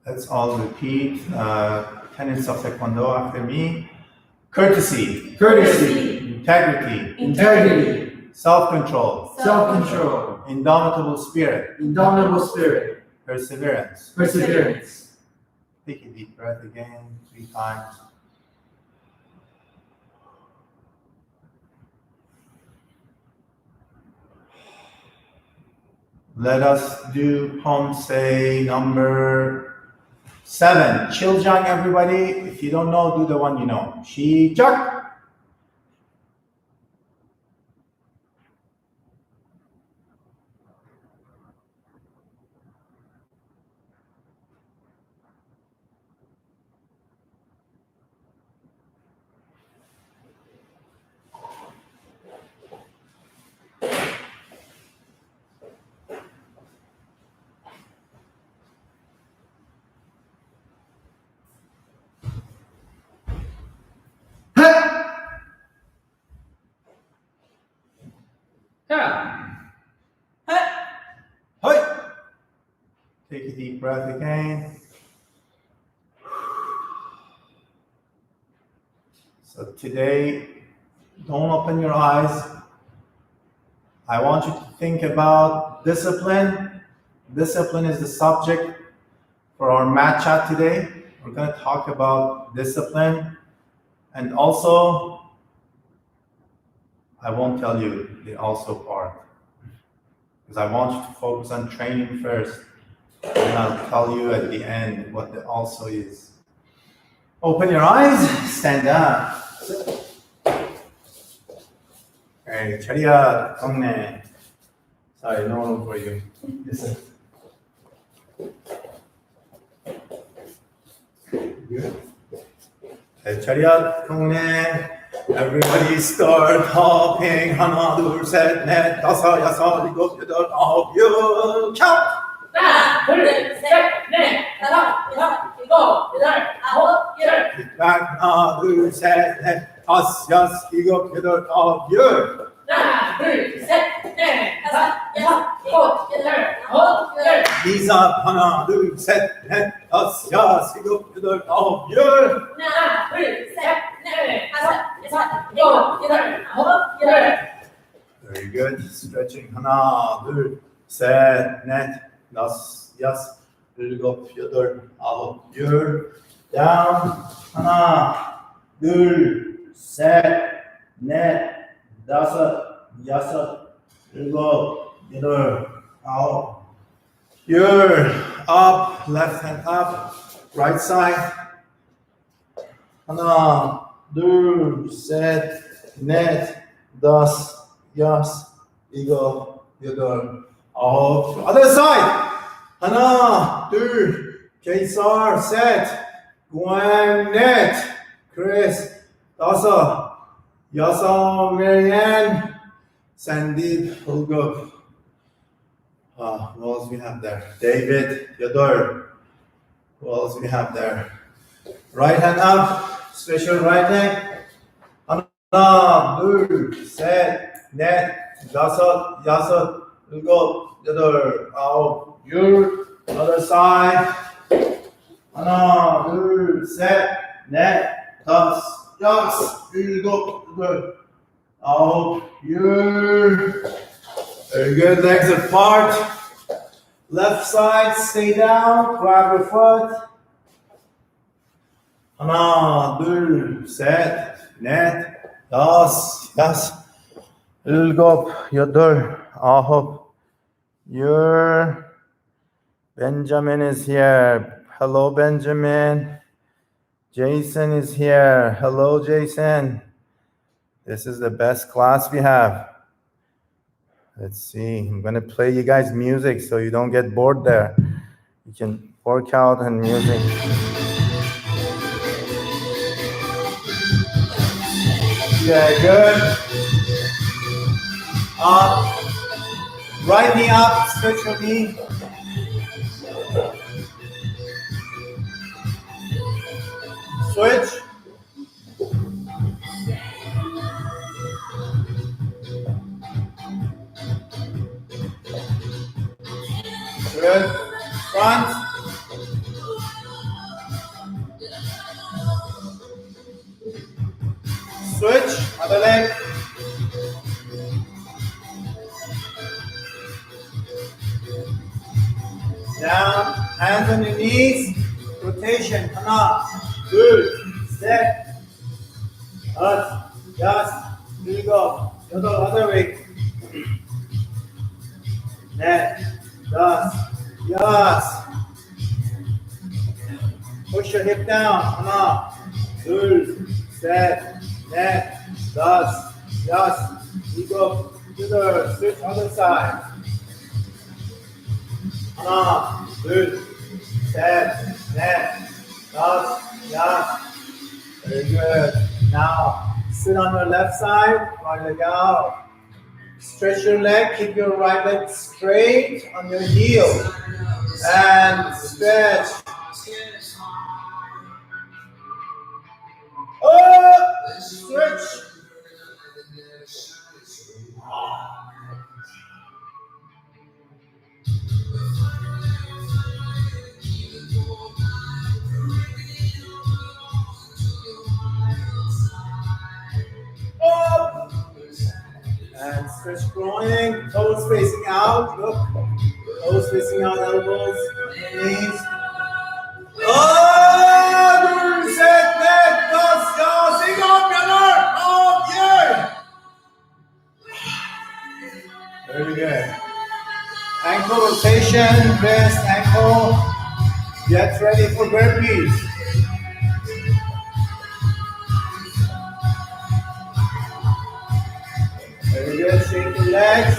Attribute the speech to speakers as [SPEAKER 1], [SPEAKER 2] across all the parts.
[SPEAKER 1] Let's all repeat tenets of Taekwondo after me. Courtesy.
[SPEAKER 2] Courtesy.
[SPEAKER 1] Integrity.
[SPEAKER 2] Integrity.
[SPEAKER 1] Self-control.
[SPEAKER 2] Self-control.
[SPEAKER 1] Indomitable spirit.
[SPEAKER 2] Indomitable spirit.
[SPEAKER 1] Perseverance.
[SPEAKER 2] Perseverance.
[SPEAKER 1] Take a deep breath again, 3 times. Let us do Poomsae number 7. Chiljang, everybody. If you don't know, do the one you know. Shijak. Take a deep breath again. So today, don't open your eyes. I want you to think about discipline. Discipline is the subject for our mat chat today. We're going to talk about discipline. And also, I won't tell you the also part, because I want you to focus on training first. And I'll tell you at the end what the also is. Open your eyes, stand up. Okay, chariot, tongne. Sorry, no room for you. Listen. Good. Okay, chariot, tongne. Everybody start hopping. 하나, 둘, 셋, 넷, 다섯, 여섯, 일곱, 여덟, 아홉, 열. Count.
[SPEAKER 3] 하나, 둘, 셋, 넷, 다섯, 여섯, 일곱, 여덟, 아홉, 열.
[SPEAKER 1] 하나, 둘, 셋, 넷, 다섯, 여섯, 일곱, 여덟, 아홉, 열.
[SPEAKER 3] 하나, 둘, 셋, 넷, 다섯, 여섯, 일곱, 여덟, 아홉, 열.
[SPEAKER 1] Knees up. 하나, 둘, 셋, 넷, 다섯, 여섯, 일곱, 여덟, 아홉, 열.
[SPEAKER 3] 하나, 둘, 셋, 넷, 다섯, 여섯, 일곱, 여덟, 아홉, 열.
[SPEAKER 1] Very good. Stretching. 하나, 둘, 셋, 넷, 다섯, 여섯, 일곱, 여덟, 아홉, 열. Down. 하나, 둘, 셋, 넷, 다섯, 여섯, 일곱, 여덟, 아홉, 열. Up. Left hand up. Right side. 하나, 둘, 셋, 넷, 다섯, 여섯, 일곱, 여덟, 아홉. Other side. 하나, 둘, KSR, 셋, Gwen, 넷, Chris, 다섯, 여섯, Marianne, Sandeep, 일곱. Who else we have there? David, 여덟. Who else we have there? Right hand up, stretch your right leg. 하나, 둘, 셋, 넷, 다섯, 여섯, 일곱, 여덟, 아홉, 열. Other side. 하나, 둘, 셋, 넷, 다섯, 여섯, 일곱, 여덟, 아홉, 열. Very good. Legs apart. Left side, stay down. Grab your foot. 하나, 둘, 셋, 넷, 다섯, 여섯, 일곱, 여덟, 아홉, 열. Benjamin is here. Hello, Benjamin. Jason is here. Hello, Jason. This is the best class we have. Let's see. I'm going to play you guys music so you don't get bored there. You can work out and music. Okay, good. Up. Right knee up. Stretch your knee. Switch. Good. Front. on your knees. Rotation. 하나, 둘, 셋, 다섯, 여섯, 일곱, 여덟, other way. 넷, 다섯, 여섯. Push your hip down. 하나, 둘, 셋, 넷, 다섯, 여섯, 일곱, 여덟. Switch other side. 하나, 둘, 셋, 넷, 다섯, 여섯. Very good. Now, sit on your left side, right leg out. Stretch your leg, keep your right leg straight on your heel. And stretch. Up, stretch. Up. And stretch groin, toes facing out. Look, toes facing out, elbows, knees. Set, net, dos, dos, sing up, yeah. Very good. Ankle rotation, wrist, ankle. Get ready for burpees. Very good. Shake your legs.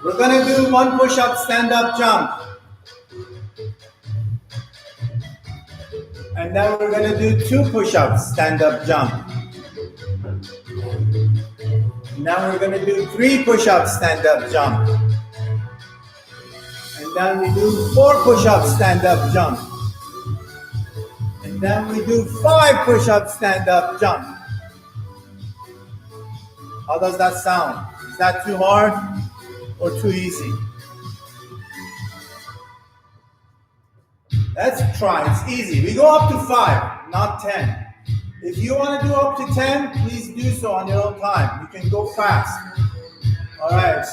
[SPEAKER 1] We're gonna do one push-up, stand-up jump. And then we're gonna do two push-ups, stand-up jump. Now we're gonna do three push-ups, stand-up jump. And then we do four push-ups, stand-up jump. And then we do five push-ups, stand-up jump. How does that sound? Is that too hard or too easy? Let's try, it's easy. We go up to 5, not 10. If you want to do up to 10, please do so on your own time. You can go fast. All right,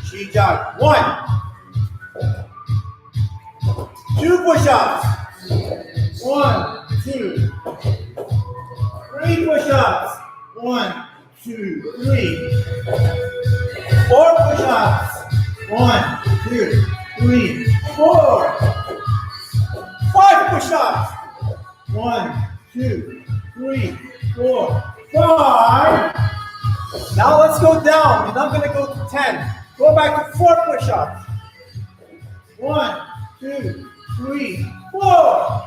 [SPEAKER 1] 시작. 1, 2 push-ups. 1, 2, 3 push-ups. 1, 2, 3. 4 push-ups. 1, 2, 3, 4. 5 push-ups. 1, 2, 3, 4, 5. Now let's go down. You're not going to go to 10. Go back to 4 push-ups. 1, 2, 3, 4.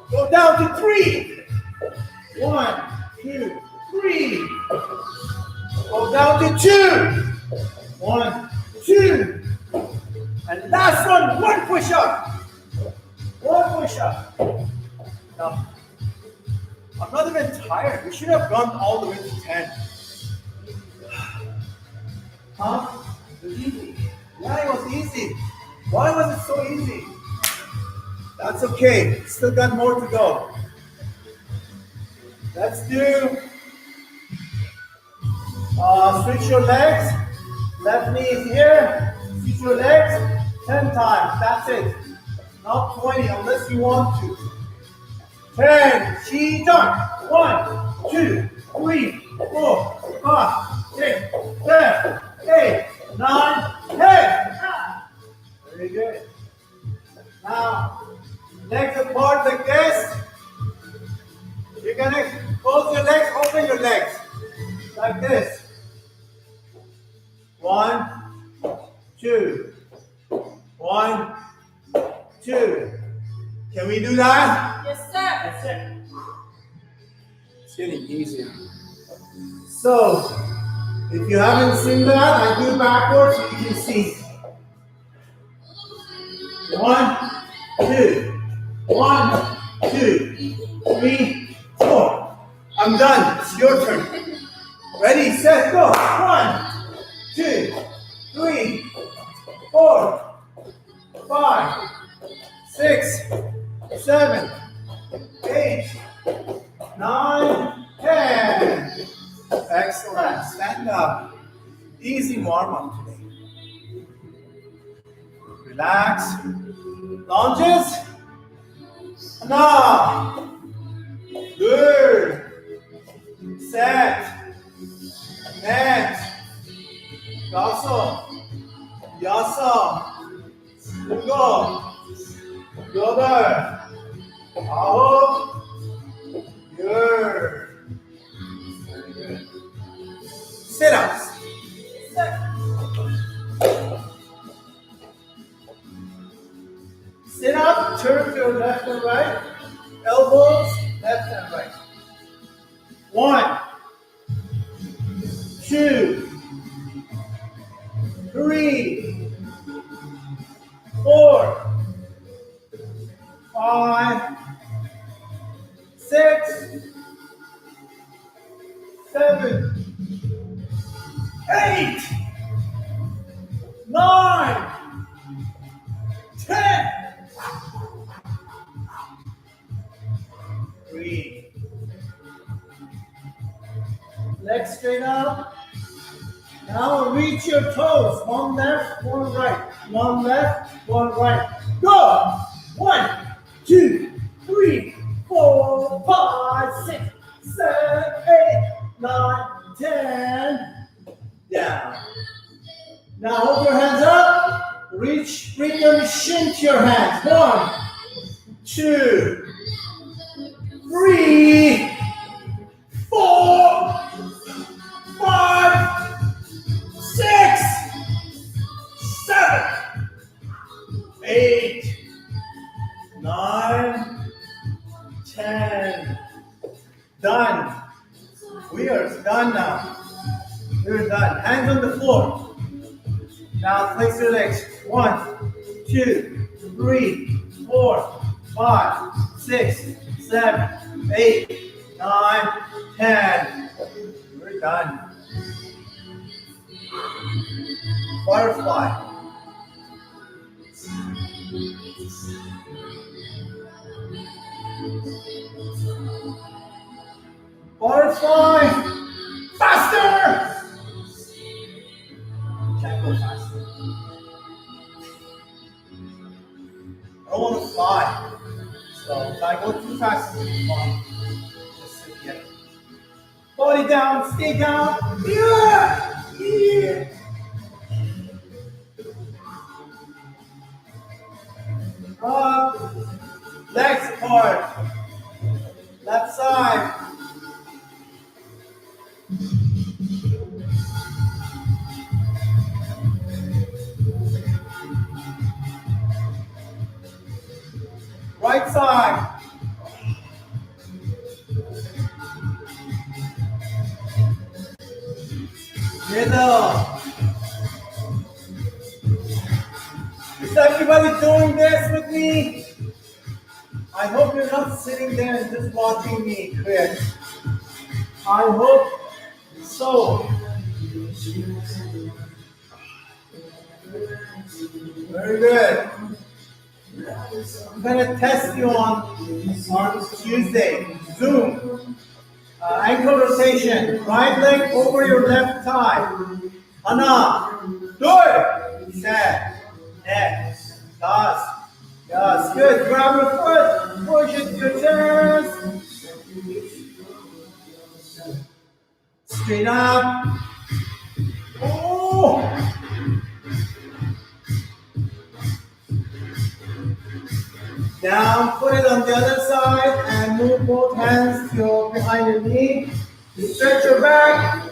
[SPEAKER 1] Go down to 3. 1, 2, 3. Go down to 2. 1, 2. And last one, 1 push-up. 1 push-up. Now, I'm not even tired. We should have gone all the way to 10. Huh? It was easy. Yeah, it was easy. Why was it so easy? That's okay. Still got more to go. Let's do switch your legs. Left knee is here. Switch your legs 10 times. That's it. Not 20 unless you want to. 10. 시작. 1, 2, 3, 4, 5, 6, 7, 8, 9, 10. Very good. Now, legs apart like this. You're gonna close your legs, open your legs. Like this. 1, 2. 1, 2. Can we do that?
[SPEAKER 3] Yes, sir. Yes, sir.
[SPEAKER 1] It's getting easier. So, if you haven't seen that, I do backwards so you can see. 1, 2. 1, 2, 3, 4. I'm done. It's your turn. Ready, set, go. 1, 2, 3, 4, 5, 6, 7, 8, 9, 10. Excellent. Stand up. Easy warm up today. Relax. Lunges. 하나, 둘, 셋, 넷, 다섯, 여섯, 일곱, 여덟, 아홉, 열. Sit-ups. Sit up, turn to your left and right, elbows left and right. 1, 2, 3, 4, 5, 6, 7, 8, 9, 10. Breathe. Legs straight up. Now reach your toes. One left, one right. One left, one right. Go. 1, 2, 3, 4, 5, 6, 7, 8, 9, 10. Down. Now hold your hands up. Reach, bring your shin to your hands. 1, 2, 3, 4, 5, 6, 7, 8, 9, 10. Done. We are done now. We're done. Hands on the floor. Now flex your legs. 1, 2, 3, 4, 5, 6, 7, 8, 9, 10. We're done. Butterfly. Butterfly. Faster. Can't go faster. I don't want to fly. So if I go too fast, it's fine. Just sit here. Body down, stay down. Yeah! Yeah! Up. Legs apart. Left side. Right side. Middle. Is everybody doing this with me? I hope you're not sitting there and just watching me quit. I hope so. Very good. I'm going to test you on Tuesday. Zoom. Ankle rotation. Right leg over your left thigh. 하나, 둘, 셋, 넷, 다섯. Yes, good. Grab your foot. Push it to your chest. Straight up. Oh. Down, put it on the other side and move both hands to behind your knee. Stretch your back.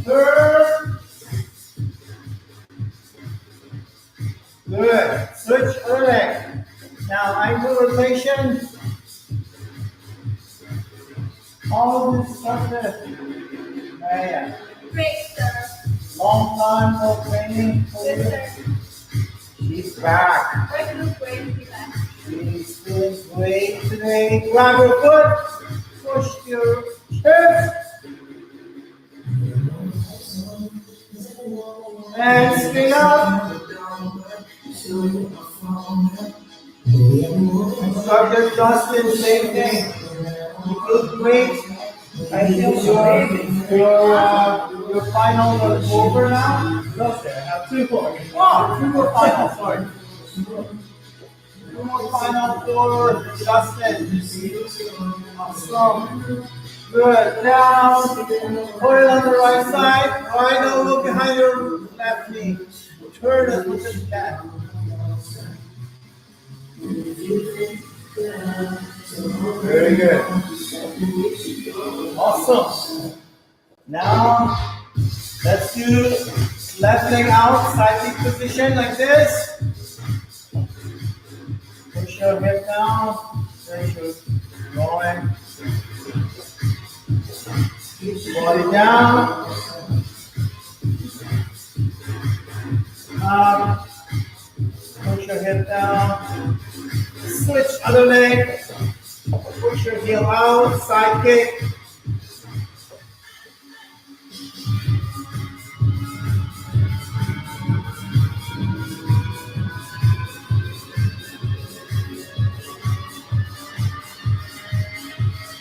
[SPEAKER 1] Turn. Good. Switch other leg. Now ankle rotation. All this instructor Maryam.
[SPEAKER 3] Great, sir.
[SPEAKER 1] Long time for training.
[SPEAKER 3] Yes, sir.
[SPEAKER 1] She's back.
[SPEAKER 3] I look great to be back.
[SPEAKER 1] She's feeling great today. Grab your foot. Push your chest. And straight up. Instructor Justin, same thing. You feel great. I think your final is over now. No, sir. I have 3 more. Oh, 3 more finals. Sorry. One more final for Justin. Awesome. Good. Down. Put it on the right side. All right, now look behind your left knee. Turn as much as you can. Very good. Awesome. Now, let's do left leg out, side kick position like this. Push your hip down. Push your going. Body down. Up. Push your hip down. Switch other leg. Push your heel out. Side kick.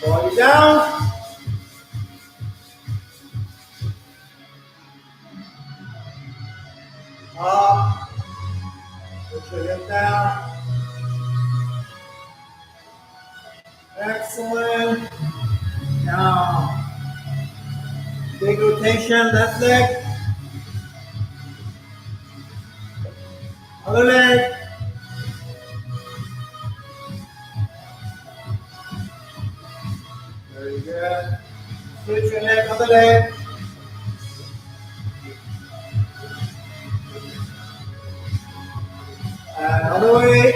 [SPEAKER 1] Body down. Up. Put your hip down. Excellent. Now, big rotation, left leg. Other leg. Very good. Switch your leg, other leg. And other way.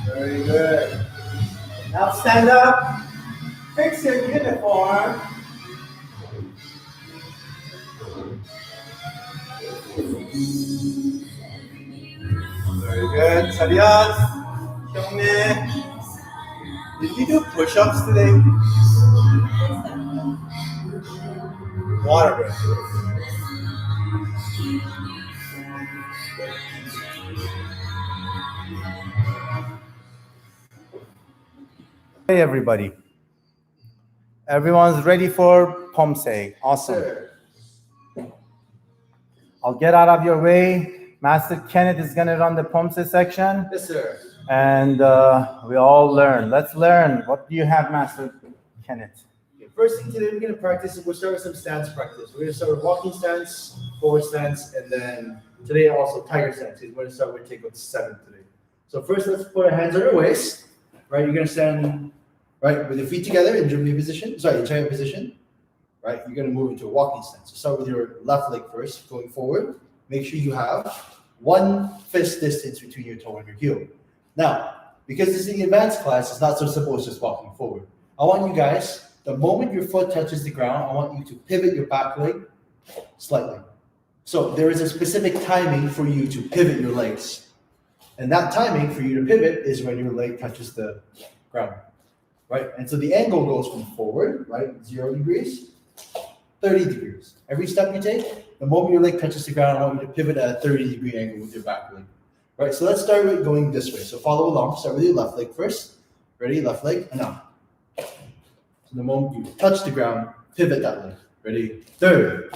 [SPEAKER 1] Very good. Now stand up. Fix your uniform. Very good. Saadati, show me. Did you do push-ups today? Water break. Hey everybody. Everyone's ready for Poomsae. Awesome. I'll get out of your way. Master Kenneth is going to run the Poomsae section.
[SPEAKER 2] Yes, sir.
[SPEAKER 1] And we all learn. Let's learn. What do you have, Master Kenneth?
[SPEAKER 2] Okay, first thing today we're going to practice, we'll start with some stance practice. We're going to start with walking stance, forward stance, and then today also tiger stance. We're going to start with Taekwondo 7 today. So first let's put our hands on our waist. Right, you're going to stand right with your feet together in Jumbi position. Sorry, in Chaya position. Right, you're going to move into a walking stance. So start with your left leg first, going forward. Make sure you have 1 fist distance between your toe and your heel. Now, because this is the advanced class, it's not so simple as just walking forward. I want you guys, the moment your foot touches the ground, I want you to pivot your back leg slightly. So there is a specific timing for you to pivot your legs. And that timing for you to pivot is when your leg touches the ground, right? And so the angle goes from forward, right? 0 degrees, 30 degrees. Every step you take, the moment your leg touches the ground, I want you to pivot at a 30-degree angle with your back leg. Right, so let's start with going this way. So follow along. Start with your left leg first. Ready? Left leg, and up. So the moment you touch the ground, pivot that leg. Ready? Third.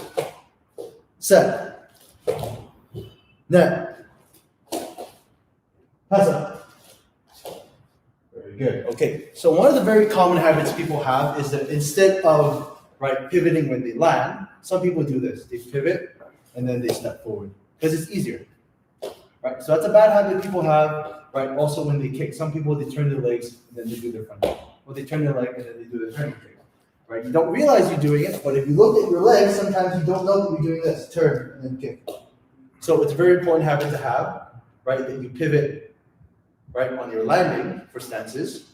[SPEAKER 2] Set. Net. Pass up. Very good. Okay, so one of the very common habits people have is that instead of pivoting when they land, some people do this. They pivot and then they step forward because it's easier. Right, so that's a bad habit people have, right? Also, when they kick, some people, they turn their legs and then they do their front kick. Or they turn their leg and then they do their turning kick, right? You don't realize you're doing it, but if you look at your legs, sometimes you don't know that you're doing this, turn and then kick. So it's a very important habit to have, right? That you pivot, right, on your landing for stances,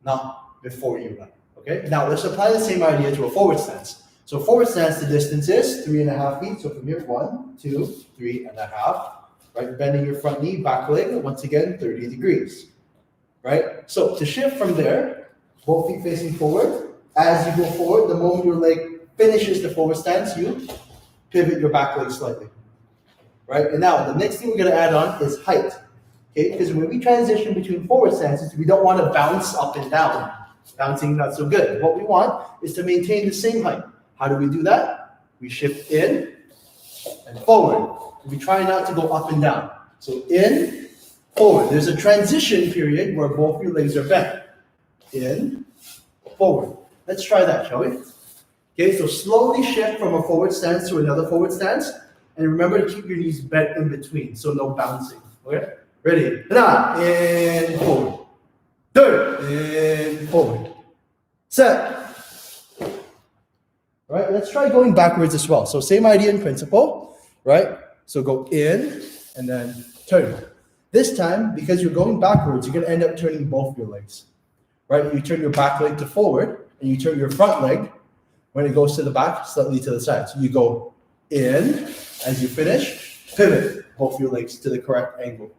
[SPEAKER 2] not before you land, okay? Now, let's apply the same idea to a forward stance. So forward stance, the distance is 3.5 feet. So from here, 1, 2, 3.5. Right, bending your front knee, back leg, once again, 30 degrees. Right? So to shift from there, both feet facing forward. As you go forward, the moment your leg finishes the forward stance, you pivot your back leg slightly. Right? And now the next thing we're going to add on is height. Okay? Because when we transition between forward stances, we don't want to bounce up and down. Bouncing not so good. What we want is to maintain the same height. How do we do that? We shift in, and forward. We try not to go up and down. So in, forward. There's a transition period where both your legs are bent. In, forward. Let's try that, shall we? Okay, so slowly shift from a forward stance to another forward stance. And remember to keep your knees bent in between, so no bouncing. Okay? Ready? Now, in, forward. Third, in, forward. Set. All right, let's try going backwards as well. So same idea in principle, right? So go in and then turn. This time, because you're going backwards, you're going to end up turning both your legs, right? You turn your back leg to forward, and you turn your front leg, when it goes to the back, slightly to the side. So you go in, as you finish, pivot both your legs to the correct angle.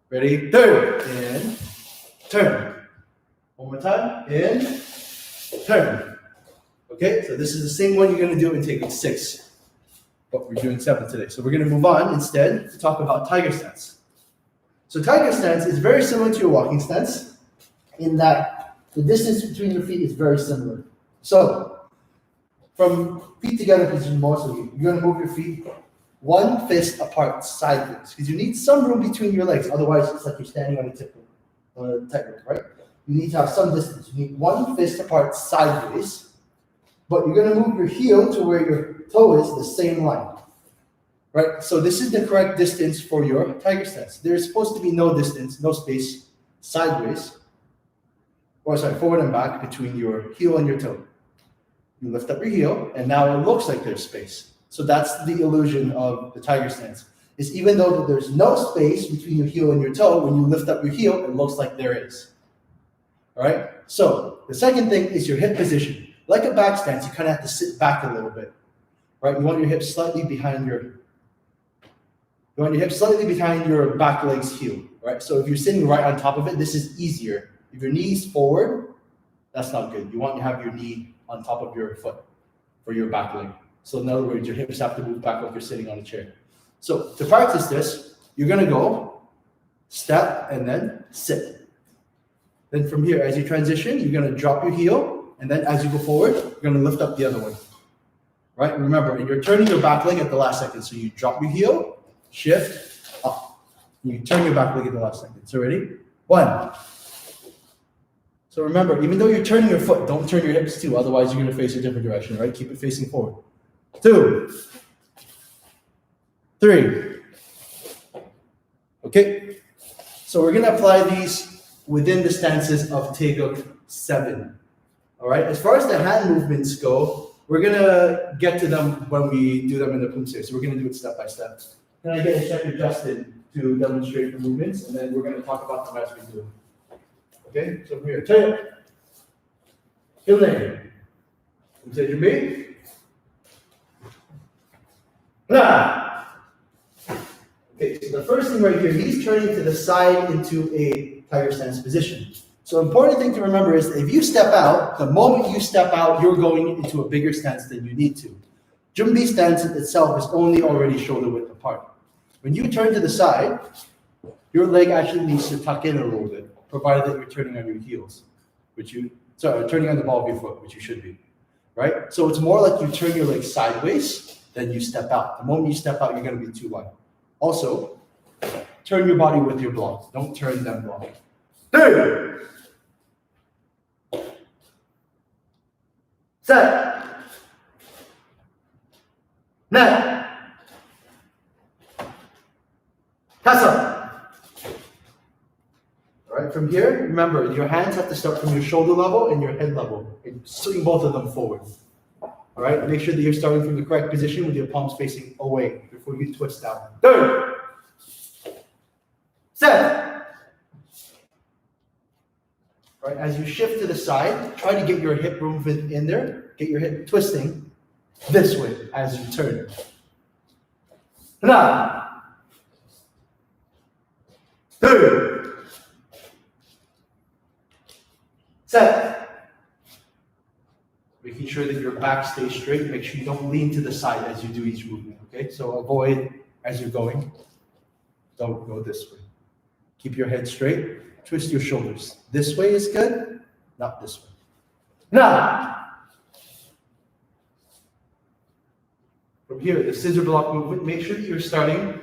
[SPEAKER 2] Ready? Turn. In, turn. One more time. In, turn. Okay, so this is the same one you're going to do in Taekwondo 6, but we're doing 7 today. So we're going to move on instead to talk about tiger stance. So tiger stance is very similar to your walking stance in that the distance between your feet is very similar. So from feet together position, mostly, you're going to move your feet one fist apart sideways because you need some room between your legs. Otherwise, it's like you're standing on a tightrope, right? You need to have some distance. You need one fist apart sideways, but you're going to move your heel to where your toe is the same line, right? So this is the correct distance for your tiger stance. There's supposed to be no distance, no space sideways, forward and back between your heel and your toe. You lift up your heel, and now it looks like there's space. So that's the illusion of the tiger stance. Is even though there's no space between your heel and your toe, when you lift up your heel, it looks like there is. All right? So the second thing is your hip position. Like a back stance, you kind of have to sit back a little bit. Right? You want your hips slightly behind your back leg's heel. Right? So if you're sitting right on top of it, this is easier. If your knee's forward, that's not good. You want to have your knee on top of your foot for your back leg. So in other words, your hips have to move back like you're sitting on a chair. So to practice this, you're going to go step and then sit. Then from here, as you transition, you're going to drop your heel. And then as you go forward, you're going to lift up the other one. Right? Remember, and you're turning your back leg at the last second. So you drop your heel, shift, up. And you turn your back leg at the last second. So ready? 1. So remember, even though you're turning your foot, don't turn your hips too. Otherwise, you're going to face a different direction, right? Keep it facing forward. 2. 3. Okay? So we're going to apply these within the stances of Taekwondo 7. All right? As far as the hand movements go, we're going to get to them when we do them in the Poomsae. So we're going to do it step by step. Can I get Instructor Justin to demonstrate the movements? And then we're going to talk about them as we do them. Okay? So from here. Tail. Heel leg. Poomsae 준비. Okay, so the first thing right here, he's turning to the side into a tiger stance position. So important thing to remember is if you step out, the moment you step out, you're going into a bigger stance than you need to. Jumbi stance itself is only already shoulder width apart. When you turn to the side, your leg actually needs to tuck in a little bit, provided that you're turning on your heels, turning on the ball of your foot, which you should be, right? So it's more like you turn your leg sideways, then you step out. The moment you step out, you're going to be too wide. Also, turn your body with your blocks. Don't turn them block. 3. Set. Net. Tassa. All right, from here, remember, your hands have to start from your shoulder level and your head level. And swing both of them forward. All right, make sure that you're starting from the correct position with your palms facing away before you twist down. 3. Set. All right, as you shift to the side, try to get your hip movement in there. Get your hip twisting this way as you turn. 1. 2. Set. Making sure that your back stays straight. Make sure you don't lean to the side as you do each movement, okay? So avoid, as you're going, don't go this way. Keep your head straight. Twist your shoulders. This way is good, not this way. Now. From here, the scissor block movement, make sure that you're starting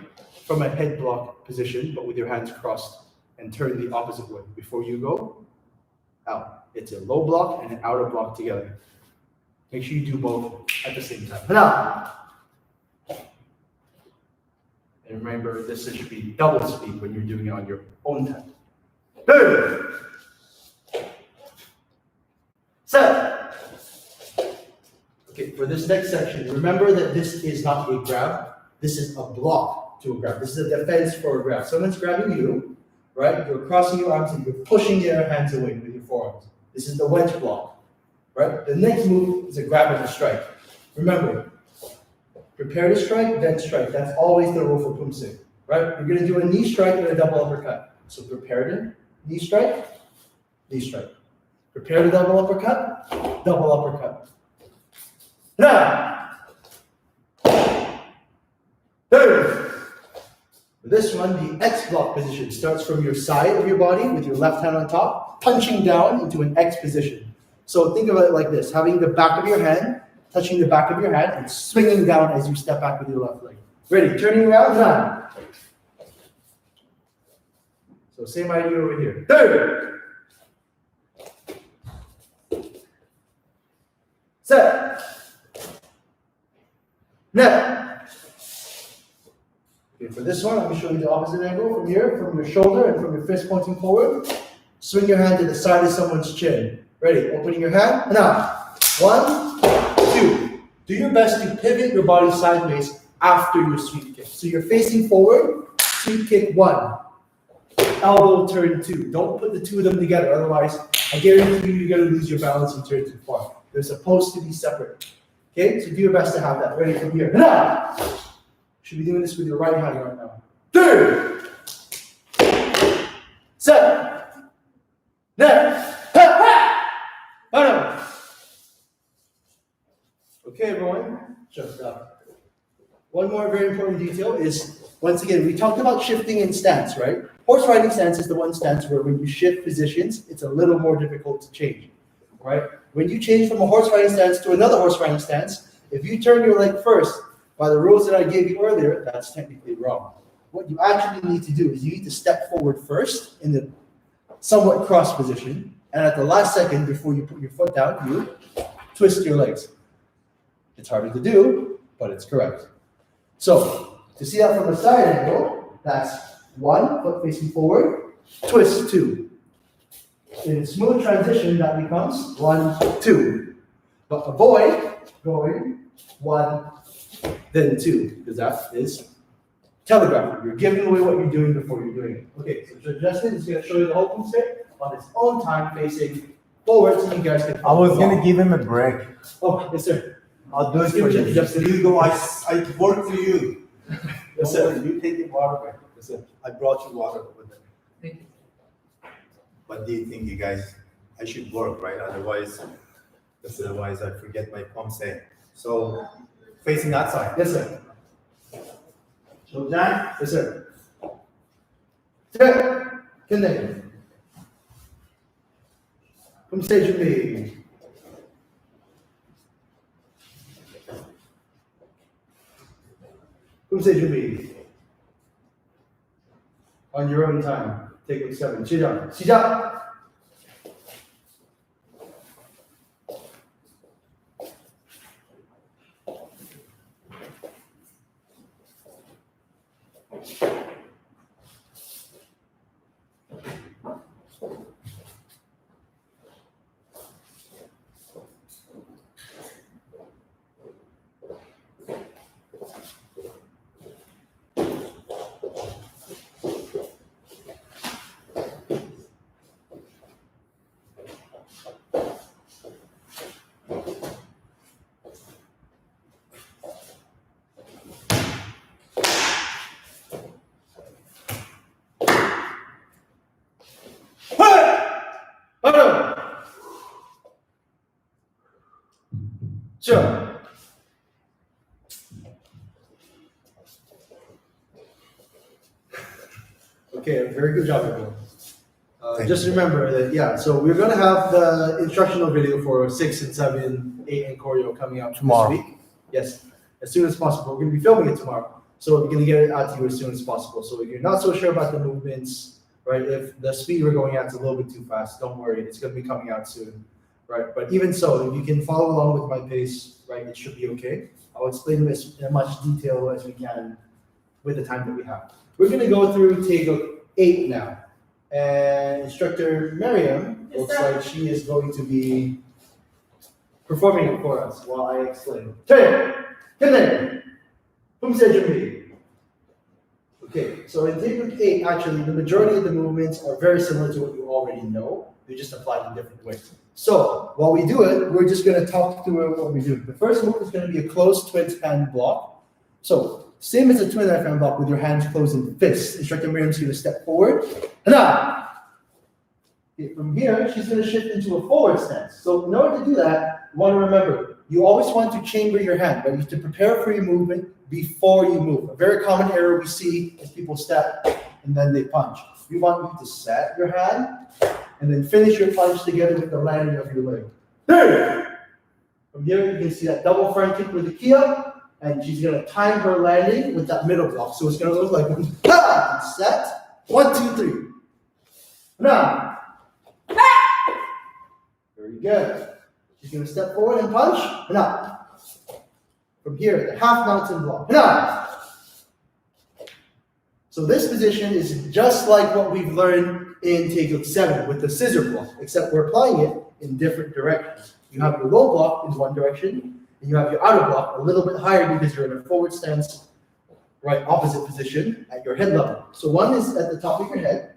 [SPEAKER 2] from a head block position, but with your hands crossed, and turn the opposite way. Before you go out, it's a low block and an outer block together. Make sure you do both at the same time. Now, and remember, this should be double speed when you're doing it on your own time. Good. Set. Okay, for this next section, remember that this is not a grab. This is a block to a grab. This is a defense for a grab. Someone's grabbing you, right? You're crossing your arms and you're pushing their hands away with your forearms. This is the wedge block, right? The next move is a grab and a strike. Remember, prepare to strike, then strike. That's always the rule for Poomsae, right? You're going to do a knee strike and a double uppercut. So prepare to knee strike, knee strike. Prepare to double uppercut, double uppercut. Now, third. For this one, the X block position starts from your side of your body with your left hand on top, punching down into an X position. So think of it like this, having the back of your hand, touching the back of your hand, and swinging down as you step back with your left leg. Ready, turning around, now. So same idea over here. Third. Set. Now. Okay, for this one, let me show you the opposite angle from here, from your shoulder and from your fist pointing forward. Swing your hand to the side of someone's chin. Ready, opening your hand, now. 1, 2. Do your best to pivot your body sideways after your sweep kick. So you're facing forward, sweep kick 1. Elbow turn 2. Don't put the two of them together, otherwise I guarantee you you're going to lose your balance and turn too far. They're supposed to be separate. Okay, so do your best to have that. Ready from here. Now. Should be doing this with your right hand right now. Third. Set. Next. Bottom. Okay, everyone. Just up. One more very important detail is, once again, we talked about shifting in stance, right? Horse riding stance is the one stance where when you shift positions, it's a little more difficult to change, right? When you change from a horse riding stance to another horse riding stance, if you turn your leg first, by the rules that I gave you earlier, that's technically wrong. What you actually need to do is you need to step forward first in the somewhat cross position, and at the last second, before you put your foot down, you twist your legs. It's harder to do, but it's correct. So, to see that from the side angle, that's 1, foot facing forward, twist 2. In smooth transition, that becomes 1, 2. But avoid going 1, then 2, because that is telegraphing. You're giving away what you're doing before you're doing it. Okay, so Justin is going to show you the whole Poomsae on his own time, facing forward, so you guys can.
[SPEAKER 1] I was going to give him a break.
[SPEAKER 2] Oh, yes, sir.
[SPEAKER 1] I'll do it for you.
[SPEAKER 2] Justin.
[SPEAKER 1] You go, I work for you.
[SPEAKER 2] Yes, sir.
[SPEAKER 1] You take your water break.
[SPEAKER 2] Yes, sir.
[SPEAKER 1] I brought you water over there.
[SPEAKER 3] Thank you.
[SPEAKER 1] What do you think, you guys? I should work, right? Otherwise I forget my Poomsae. So, facing that side.
[SPEAKER 2] Yes, sir.
[SPEAKER 1] So, Jan?
[SPEAKER 2] Yes, sir. Check. Connect. Poomsae 준비. Poomsae 준비. On your own time. Take it 7. 시작. 시작. Sure. Okay, very good job, everyone. Just remember that, yeah, so we're going to have the instructional video for 6 and 7, 8, and Koryo coming out
[SPEAKER 1] Tomorrow.
[SPEAKER 2] this week. Yes. as soon as possible. We're going to be filming it tomorrow, so we're going to get it out to you as soon as possible. So if you're not so sure about the movements, right, if the speed we're going at is a little bit too fast, don't worry, it's going to be coming out soon, right? But even so, if you can follow along with my pace, right, it should be okay. I'll explain this in as much detail as we can with the time that we have. We're going to go through Taekwondo 8 now. And Instructor Maryam looks like she is going to be performing it for us while I explain. Poomsae. Okay, so in Taekwondo 8, actually, the majority of the movements are very similar to what you already know. They just applied in different ways. So while we do it, we're just going to talk through what we do. The first move is going to be a closed twin hand block. So same as a twin knife hand block with your hands closed in fists. Instructor Maryam's going to step forward. Okay, from here, she's going to shift into a forward stance. So in order to do that, you want to remember, you always want to chamber your hand, right? You have to prepare for your movement before you move. A very common error we see is people step and then they punch. We want you to set your hand and then finish your punch together with the landing of your leg. There! From here, you can see that double front kick with the key up. And she's going to time her landing with that middle block. So it's going to look like set. 1, 2, 3. Now. Very good. She's going to step forward and punch. Now. From here, the half mountain block. Now. So this position is just like what we've learned in Taekwondo 7 with the scissor block, except we're applying it in different directions. You have your low block in one direction. And you have your outer block a little bit higher because you're in a forward stance, right, opposite position at your head level. So one is at the top of your head,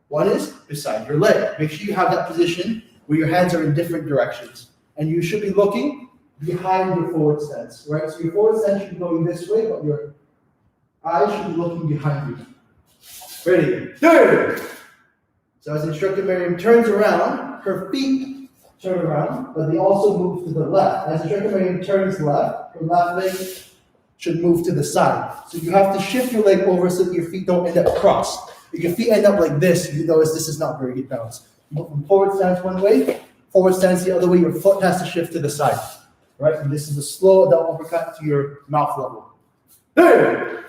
[SPEAKER 2] one is beside your leg. Make sure you have that position where your hands are in different directions. And you should be looking behind your forward stance, right? So your forward stance should be going this way, but your eyes should be looking behind you. Ready? Third! So as Instructor Maryam turns around, her feet turn around, but they also move to the left. As Instructor Maryam turns left, her left leg should move to the side. So you have to shift your leg over so that your feet don't end up crossed. If your feet end up like this, you notice this is not very good balance. You go from forward stance one way, forward stance the other way, your foot has to shift to the side. Right? And this is a slow down uppercut to your mouth level. There!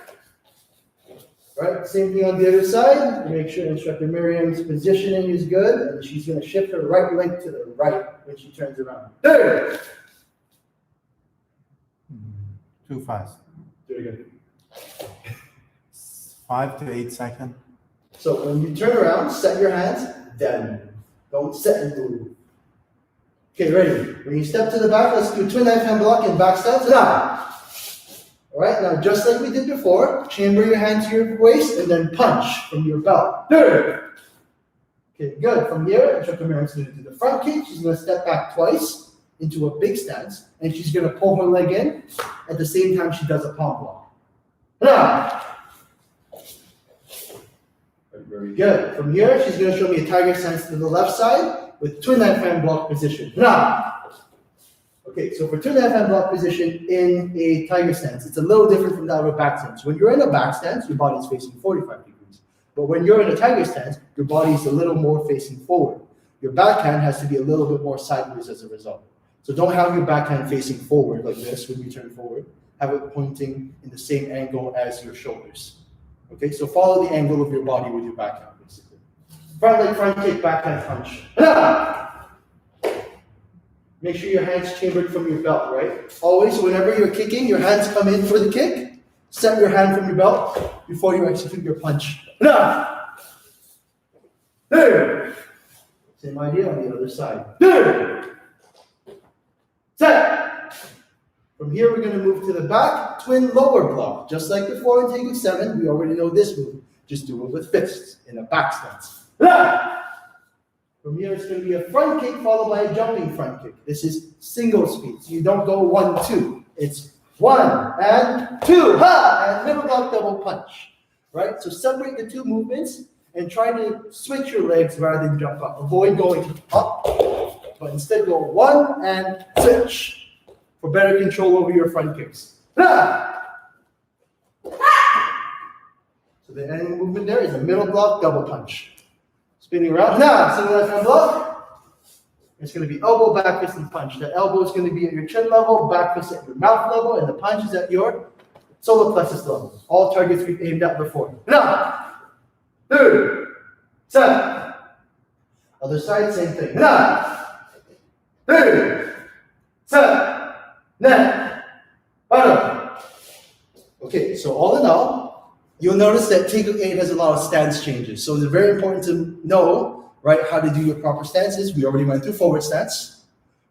[SPEAKER 2] Right, same thing on the other side. Make sure Instructor Maryam's positioning is good, and she's going to shift her right leg to the right when she turns around. There.
[SPEAKER 1] Too fast.
[SPEAKER 2] Very good.
[SPEAKER 1] 5 to 8 seconds.
[SPEAKER 2] So when you turn around, set your hands, then don't set and move. Okay, ready? When you step to the back, let's do twin knife hand block and back stance. Now. All right, now just like we did before, chamber your hand to your waist and then punch from your belt. There. Okay, good. From here, Instructor Maryam's going to do the front kick. She's going to step back twice into a big stance, and she's going to pull her leg in at the same time she does a palm block. Now. Very good. From here, she's going to show me a tiger stance to the left side with twin knife hand block position. Now. Okay, so for twin knife hand block position in a tiger stance, it's a little different from that of a back stance. When you're in a back stance, your body is facing 45 degrees. But when you're in a tiger stance, your body is a little more facing forward. Your backhand has to be a little bit more sideways as a result. So don't have your backhand facing forward like this when you turn forward. Have it pointing in the same angle as your shoulders. Okay, so follow the angle of your body with your backhand, basically. Front leg, front kick, backhand punch. Make sure your hand's chambered from your belt, right? Always, whenever you're kicking, your hands come in for the kick. Set your hand from your belt before you execute your punch. There. Same idea on the other side. There. Set. From here, we're going to move to the back, twin lower block. Just like before in Taekwondo 7, we already know this move. Just do it with fists in a back stance. From here, it's going to be a front kick followed by a jumping front kick. This is single speed, so you don't go 1, 2. It's 1 and 2, and middle block double punch. Right? So separate the two movements and try to switch your legs rather than jump up. Avoid going up, but instead go 1 and switch for better control over your front kicks. So the ending movement there is a middle block double punch. Spinning around. Now, single left hand block. It's going to be elbow, back fist, and punch. The elbow is going to be at your chin level, back fist at your mouth level, and the punch is at your solar plexus level. All targets we've aimed at before. 1, 2, 7. Other side, same thing. 1, 2, 7. Net. Bottom. Okay, so all in all, you'll notice that Taekwondo 8 has a lot of stance changes. So it's very important to know, right, how to do your proper stances. We already went through forward stance.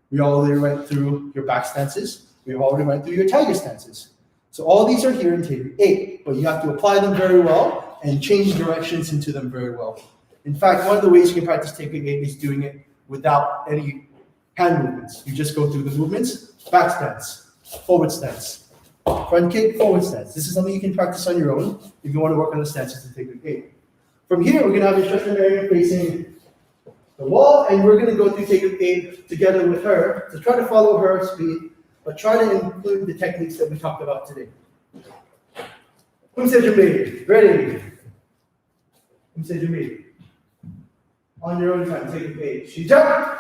[SPEAKER 2] We already went through your back stances. We already went through your tiger stances. So all these are here in Taekwondo 8, but you have to apply them very well and change directions into them very well. In fact, one of the ways you can practice Taekwondo 8 is doing it without any hand movements. You just go through the movements, back stance, forward stance, front kick, forward stance. This is something you can practice on your own if you want to work on the stances in Taekwondo 8. From here, we're going to have Instructor Maryam facing the wall, and we're going to go through Taekwondo 8 together with her to try to follow her speed, but try to include the techniques that we talked about today. Poomsae Jumbi, ready? Poomsae Jumbi. On your own time, Taekwondo 8. She jump.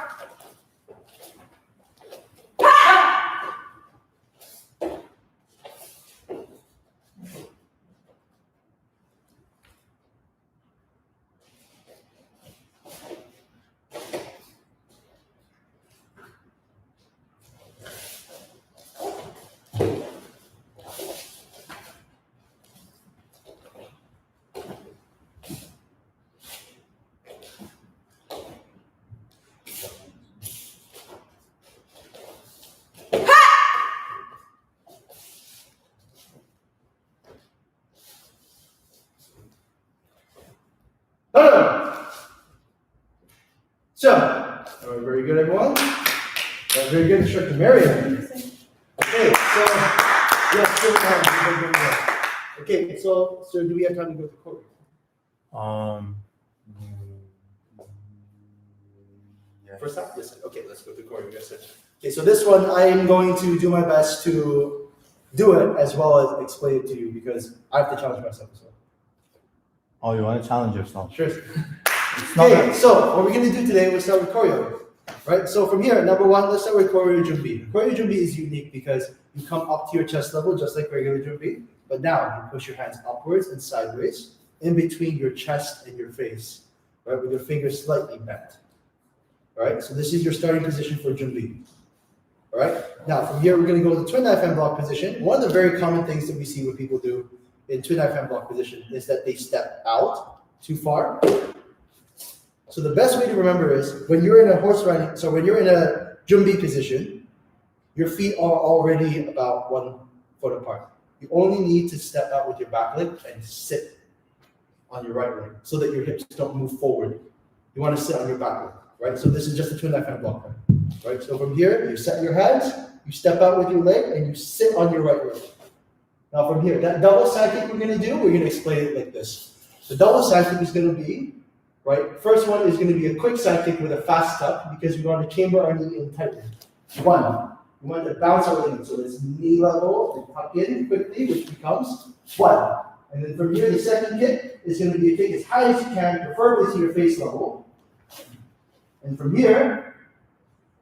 [SPEAKER 2] So, all right, very good, everyone. Very good, Instructor Maryam. Okay, so, yes, sir. Okay, so do we have time to go to Koryo?
[SPEAKER 1] Yes.
[SPEAKER 2] First half? Yes, sir. Okay, let's go to Koryo. Yes, sir. Okay, so this one, I am going to do my best to do it as well as explain it to you because I have to challenge myself as well.
[SPEAKER 1] Oh, you want to challenge yourself?
[SPEAKER 2] Sure.
[SPEAKER 1] It's not
[SPEAKER 2] Okay, so what we're going to do today, we'll start with Koryo. Right, so from here, number one, let's start with Koryo Jumbi. Koryo Jumbi is unique because you come up to your chest level just like regular Jumbi, but now you push your hands upwards and sideways in between your chest and your face, right, with your fingers slightly bent. All right, so this is your starting position for Jumbi. All right, now from here, we're going to go to the twin knife hand block position. One of the very common things that we see when people do in twin knife hand block position is that they step out too far. So the best way to remember is when you're in a horse riding, so when you're in a Jumbi position, your feet are already about 1 foot apart. You only need to step out with your back leg and sit on your right leg so that your hips don't move forward. You want to sit on your back leg, right? So this is just a twin knife hand block, right? So from here, you set your hands, you step out with your leg, and you sit on your right leg. Now from here, that double side kick we're going to do, we're going to explain it like this. The double side kick is going to be, right? First one is going to be a quick side kick with a fast tuck because we want to chamber our knee in tightly. 1. We want to bounce our knee, so it's knee level and tuck in quickly, which becomes 1. And then from here, the second kick is going to be a kick as high as you can, preferably to your face level. And from here,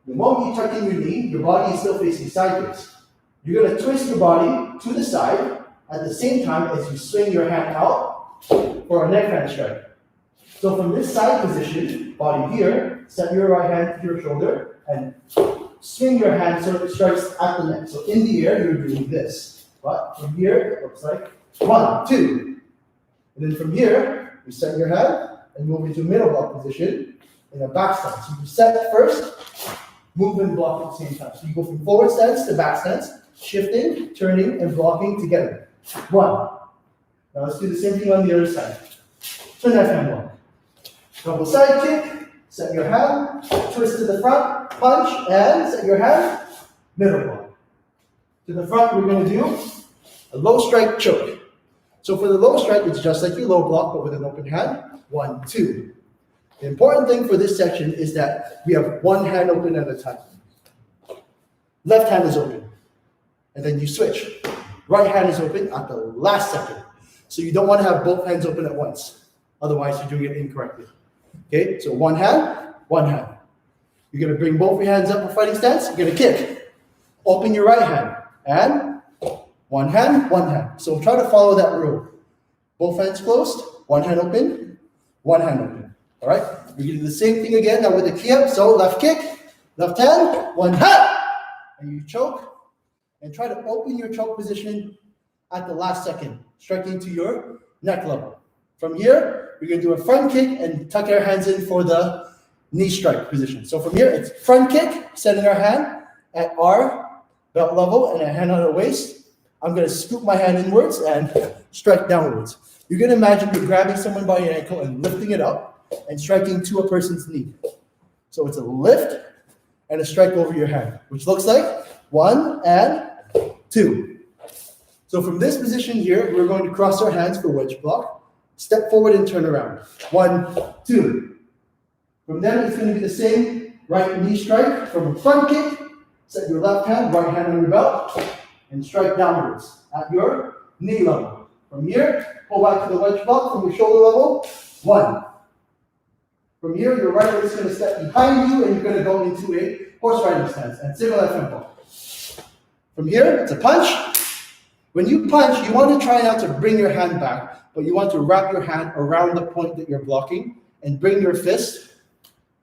[SPEAKER 2] the moment you tuck in your knee, your body is still facing sideways. You're going to twist your body to the side at the same time as you swing your hand out for a neck hand strike. So from this side position, body here, set your right hand to your shoulder and swing your hand so it strikes at the neck. So in the air, you're doing this. But from here, it looks like 1, 2. And then from here, you set your hand and move into middle block position in a back stance. So you set first, move and block at the same time. So you go from forward stance to back stance, shifting, turning, and blocking together. 1. Now let's do the same thing on the other side. Twin knife hand block. Double side kick, set your hand, twist to the front, punch, and set your hand, middle block. To the front, we're going to do a low strike choke. So for the low strike, it's just like your low block, but with an open hand. 1, 2. The important thing for this section is that we have one hand open at a time. Left hand is open, and then you switch. Right hand is open at the last second. So you don't want to have both hands open at once. Otherwise, you're doing it incorrectly. Okay, so one hand, one hand. You're going to bring both your hands up for fighting stance. You're going to kick. Open your right hand. And one hand, one hand. So try to follow that rule. Both hands closed. One hand open. One hand open. All right? We're going to do the same thing again now with the key up. So left kick, left hand, one hand. And you choke. And try to open your choke position at the last second, striking to your neck level. From here, we're going to do a front kick and tuck our hands in for the knee strike position. So from here, it's front kick, setting our hand at our belt level and a hand on our waist. I'm going to scoop my hand inwards and strike downwards. You're going to imagine you're grabbing someone by your ankle and lifting it up and striking to a person's knee. So it's a lift and a strike over your hand, which looks like 1 and 2. So from this position here, we're going to cross our hands for wedge block. Step forward and turn around. 1, 2. From then, it's going to be the same right knee strike from a front kick. Set your left hand, right hand on your belt, and strike downwards at your knee level. From here, pull back to the wedge block from your shoulder level. 1. From here, your right leg is going to step behind you, and you're going to go into a horse riding stance and single left tempo. From here, it's a punch. When you punch, you want to try not to bring your hand back, but you want to wrap your hand around the point that you're blocking and bring your fist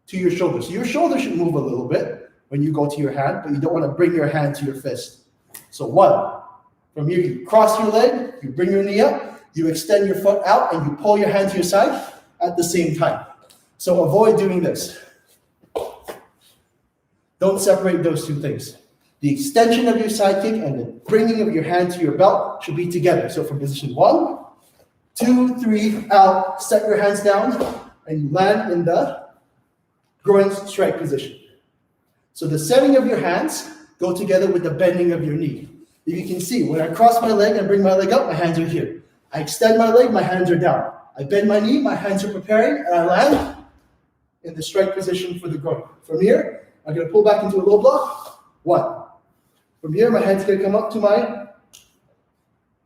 [SPEAKER 2] to your shoulder. So your shoulder should move a little bit when you go to your hand, but you don't want to bring your hand to your fist. So 1. From here, you cross your leg, you bring your knee up, you extend your foot out, and you pull your hand to your side at the same time. So avoid doing this. Don't separate those two things. The extension of your side kick and the bringing of your hand to your belt should be together. So from position 1, 2, 3, out, set your hands down, and you land in the groin strike position. So the setting of your hands go together with the bending of your knee. If you can see, when I cross my leg and bring my leg up, my hands are here. I extend my leg, my hands are down. I bend my knee, my hands are preparing, and I land in the strike position for the groin. From here, I'm going to pull back into a low block. 1. From here, my hand's going to come up to my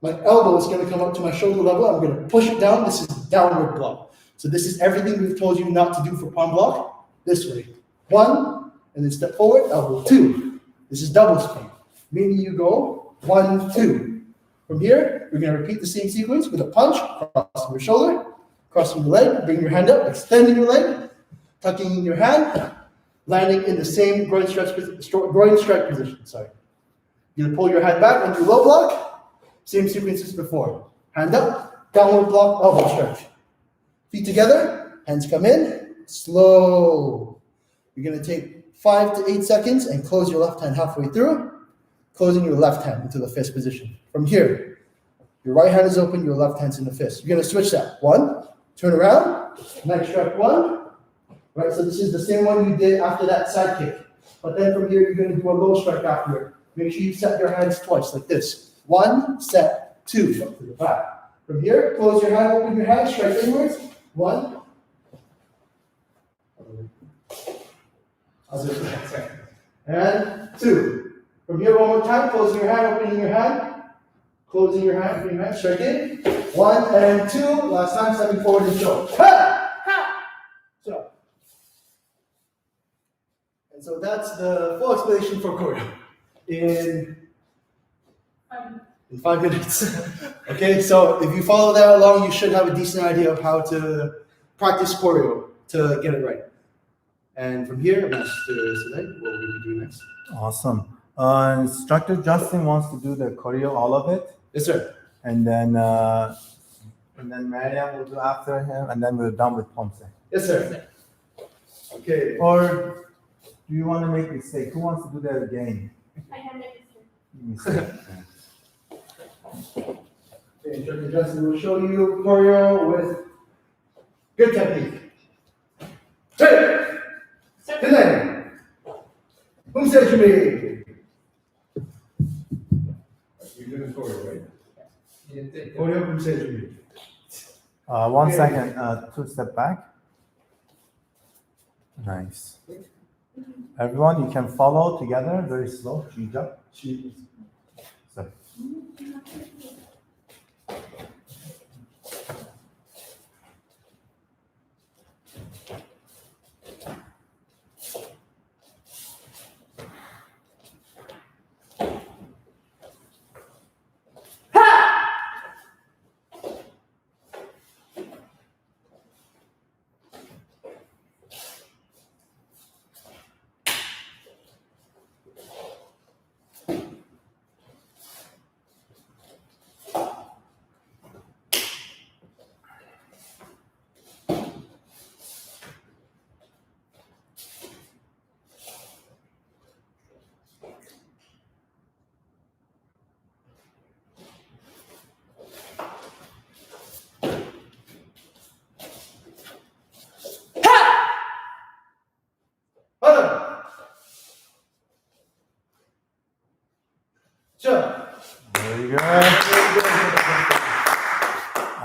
[SPEAKER 2] elbow is going to come up to my shoulder level. I'm going to push it down. This is downward block. So this is everything we've told you not to do for palm block. This way. 1, and then step forward, elbow 2. This is double spin, meaning you go 1, 2. From here, we're going to repeat the same sequence with a punch, crossing your shoulder, crossing your leg, bring your hand up, extending your leg, tucking in your hand, landing in the same groin strike position. Sorry. You're going to pull your hand back into low block, same sequence as before. Hand up, downward block, elbow stretch. Feet together, hands come in, slow. You're going to take 5 to 8 seconds and close your left hand halfway through, closing your left hand into the fist position. From here, your right hand is open, your left hand's in the fist. You're going to switch that. 1, turn around, nice strike 1. Right, so this is the same one you did after that side kick. But then from here, you're going to do a low strike after it. Make sure you set your hands twice, like this. 1, set, 2, up to the back. From here, close your hand, open your hand, strike inwards. 1. I'll do it for a second. And 2. From here, one more time, closing your hand, opening your hand. Closing your hand, opening your hand, strike in. 1 and 2. Last time, stepping forward and show. Ha! Ha! So. And so that's the full explanation for Koryo in 5 minutes. Okay, so if you follow that along, you should have a decent idea of how to practice Koryo to get it right. And from here, Master Saadati, what will we be doing next?
[SPEAKER 1] Awesome. Instructor Justin wants to do the Koryo, all of it.
[SPEAKER 2] Yes, sir.
[SPEAKER 1] And then Maryam will do after him, and then we're done with Poomsae.
[SPEAKER 2] Yes, sir. Okay.
[SPEAKER 1] Or do you want to make mistake? Who wants to do that again?
[SPEAKER 3] I can make it.
[SPEAKER 2] Okay, Instructor Justin will show you Koryo with good technique. Hey! Connect! Poomsae to me! You're doing Koryo, right? Koryo, Poomsae to me.
[SPEAKER 1] 1 second, 2 step back. Nice. Everyone, you can follow together, very slow. Jija. So.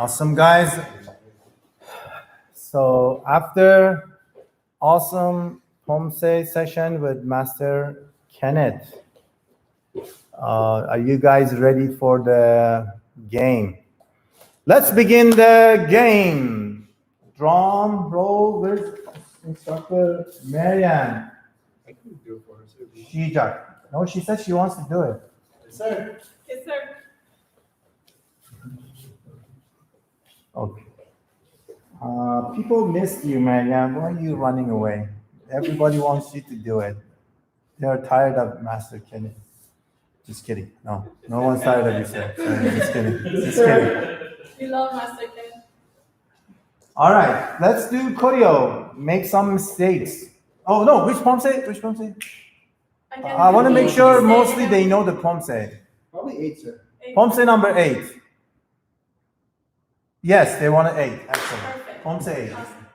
[SPEAKER 1] Awesome, guys. So after awesome Poomsae session with Master Kenneth, are you guys ready for the game? Let's begin the game. Drum roll with Instructor Maryam.
[SPEAKER 2] I can do it for her too.
[SPEAKER 1] Shijak. No, she said she wants to do it.
[SPEAKER 2] Yes, sir.
[SPEAKER 3] Yes, sir.
[SPEAKER 1] Okay. People missed you, Maryam. Why are you running away? Everybody wants you to do it. They're tired of Master Kenneth. Just kidding. No, no one's tired of you, sir. Sorry, just kidding. Just kidding.
[SPEAKER 3] We love Master Ken.
[SPEAKER 1] All right, let's do Koryo. Make some mistakes. Oh no, which Poomsae? Which Poomsae? I want to make sure mostly they know the Poomsae.
[SPEAKER 2] Probably 8, sir.
[SPEAKER 1] Poomsae number 8. Yes, they want 8. Excellent.
[SPEAKER 3] Perfect.
[SPEAKER 1] Poomsae 8.
[SPEAKER 3] Awesome.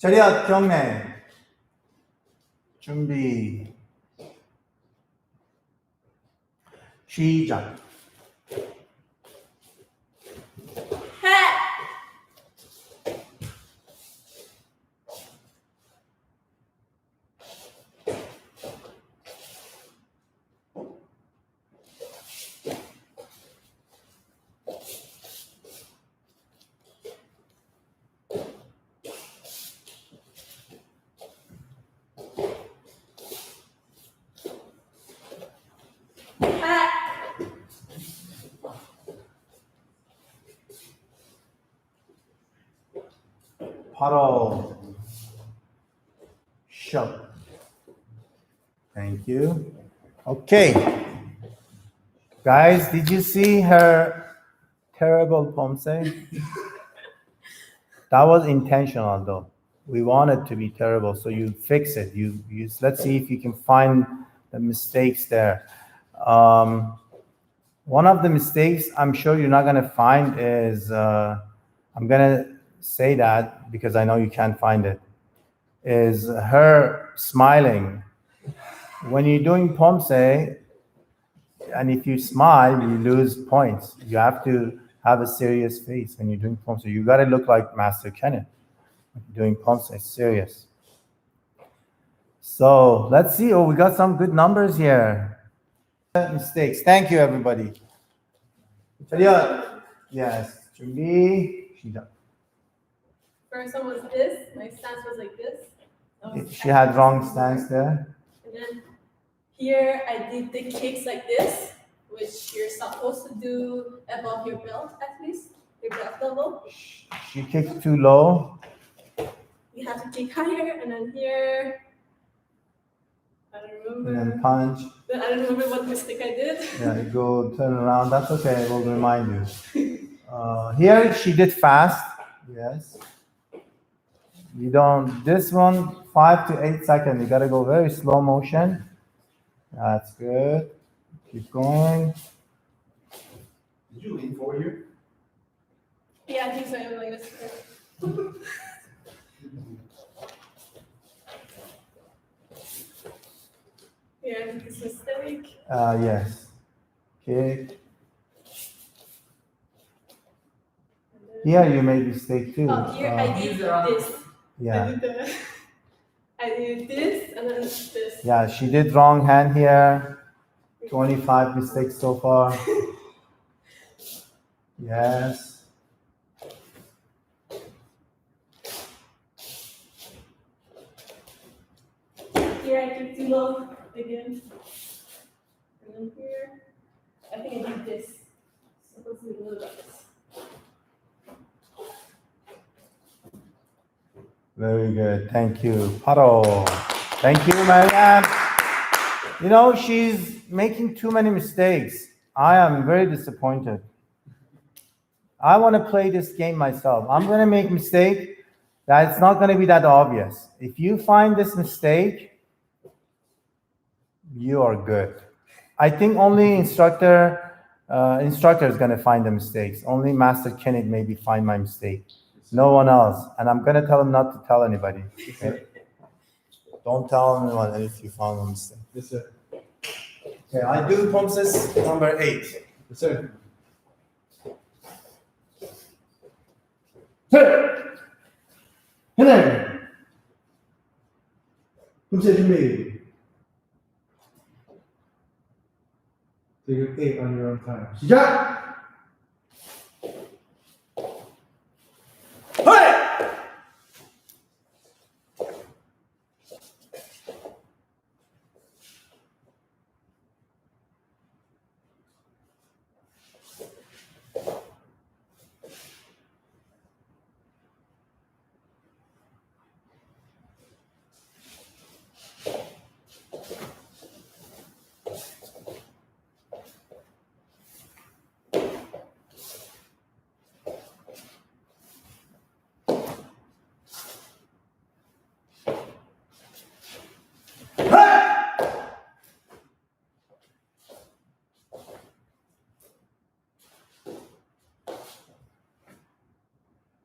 [SPEAKER 1] 차렷 경례. 준비. 시작.
[SPEAKER 3] Hat. Hat.
[SPEAKER 1] 바로 shut. Thank you. Okay. Guys, did you see her terrible Poomsae? That was intentional though. We want it to be terrible, so you fix it. You let's see if you can find the mistakes there. One of the mistakes I'm sure you're not gonna find is I'm gonna say that because I know you can't find it, is her smiling. When you're doing Poomsae, and if you smile, you lose points. You have to have a serious face when you're doing Poomsae. You gotta look like Master Kenneth. Doing Poomsae, serious. So let's see. Oh, we got some good numbers here. Mistakes. Thank you, everybody. Yes. 준비. 시작.
[SPEAKER 3] First one was this. My stance was like this. That was
[SPEAKER 1] She had wrong stance there.
[SPEAKER 3] And then here I did the kicks like this, which you're supposed to do above your belt at least, your belt level.
[SPEAKER 1] She kicked too low.
[SPEAKER 3] You have to kick higher, and then here, I don't
[SPEAKER 1] And
[SPEAKER 3] remember.
[SPEAKER 1] then punch.
[SPEAKER 3] I don't remember what mistake I did.
[SPEAKER 1] Yeah, you go turn around. That's okay. We'll remind you. Here she did fast. Yes. You don't. This one 5 to 8 seconds. You gotta go very slow motion. That's good. Keep going.
[SPEAKER 2] Did you lean forward here?
[SPEAKER 3] Yeah, I think so. I'm like this. Yeah, I think this mistake.
[SPEAKER 1] Yes. Kick. Here you made mistake too.
[SPEAKER 3] Oh, here I did this.
[SPEAKER 1] Yeah.
[SPEAKER 3] I did this and then this.
[SPEAKER 1] Yeah, she did wrong hand here. 25 mistakes so far. Yes.
[SPEAKER 3] Here I kicked too low again. And then here, I think I did this. Supposed to be a little bit this.
[SPEAKER 1] Very good. Thank you. Paro. Thank you, Maryam. You know, she's making too many mistakes. I am very disappointed. I want to play this game myself. I'm going to make a mistake that it's not going to be that obvious. If you find this mistake, you are good. I think only instructor is going to find the mistakes. Only Master Kenneth maybe find my mistake. No one else. And I'm going to tell him not to tell anybody. Okay? Don't tell anyone if you found a mistake.
[SPEAKER 2] Yes, sir.
[SPEAKER 1] Okay, I do Poomsae number 8.
[SPEAKER 2] Yes, sir. 하나. Poomsae 준비. Take your 8 on your own time. 시작!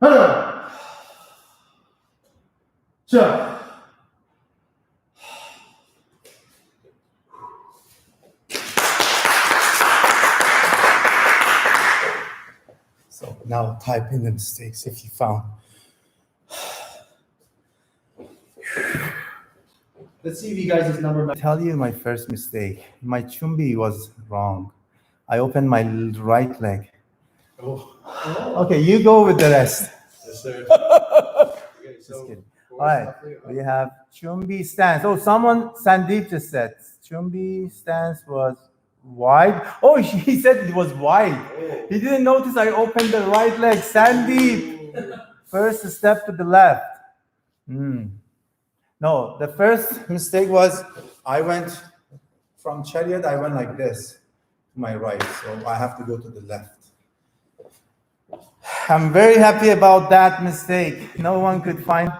[SPEAKER 2] 하나. 자.
[SPEAKER 1] So now type in the mistakes if you found.
[SPEAKER 2] Let's see if you guys' number.
[SPEAKER 1] Tell you my first mistake. My chumbi was wrong. I opened my right leg.
[SPEAKER 2] Oh.
[SPEAKER 1] Okay, you go with the rest.
[SPEAKER 2] Yes, sir. Okay,
[SPEAKER 1] Just
[SPEAKER 2] so
[SPEAKER 1] kidding. All right, we have chumbi stance. Oh, someone, Sandeep just said chumbi stance was wide. Oh, he said it was wide. He didn't notice I opened the right leg. Sandeep, first step to the left. No, the first mistake was I went from chariot, I went like this to my right. So I have to go to the left. I'm very happy about that mistake. No one could find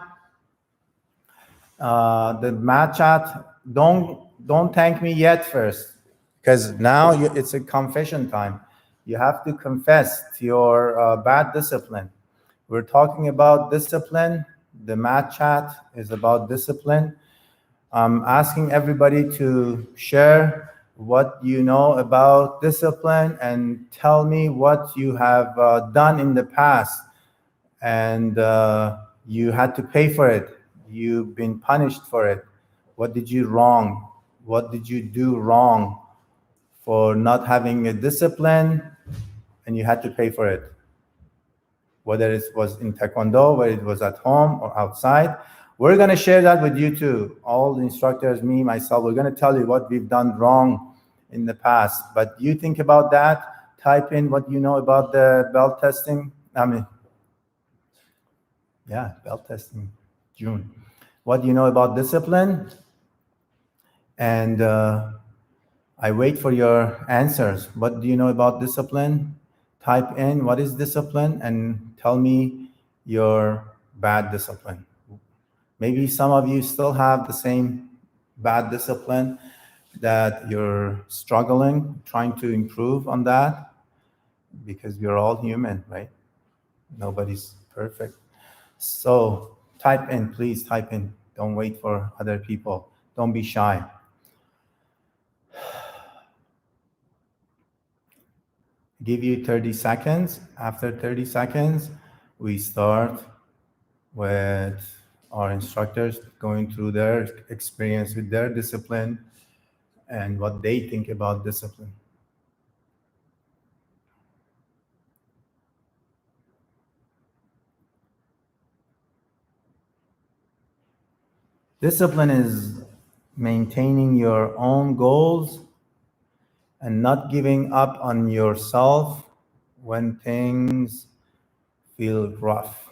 [SPEAKER 1] the mat chat. Don't thank me yet first, because now it's a confession time. You have to confess to your bad discipline. We're talking about discipline. The mat chat is about discipline. I'm asking everybody to share what you know about discipline and tell me what you have done in the past and you had to pay for it. You've been punished for it. What did you wrong? What did you do wrong for not having a discipline and you had to pay for it? Whether it was in Taekwondo, whether it was at home or outside. We're going to share that with you too. All the instructors, me, myself, we're going to tell you what we've done wrong in the past. But you think about that, type in what you know about the belt testing. Belt testing, June. What do you know about discipline? And I wait for your answers. What do you know about discipline? Type in what is discipline and tell me your bad discipline. Maybe some of you still have the same bad discipline that you're struggling, trying to improve on that, because we're all human, right? Nobody's perfect. So type in, please type in. Don't wait for other people. Don't be shy. Give you 30 seconds. After 30 seconds, we start with our instructors going through their experience with their discipline and what they think about discipline. Discipline is maintaining your own goals and not giving up on yourself when things feel rough.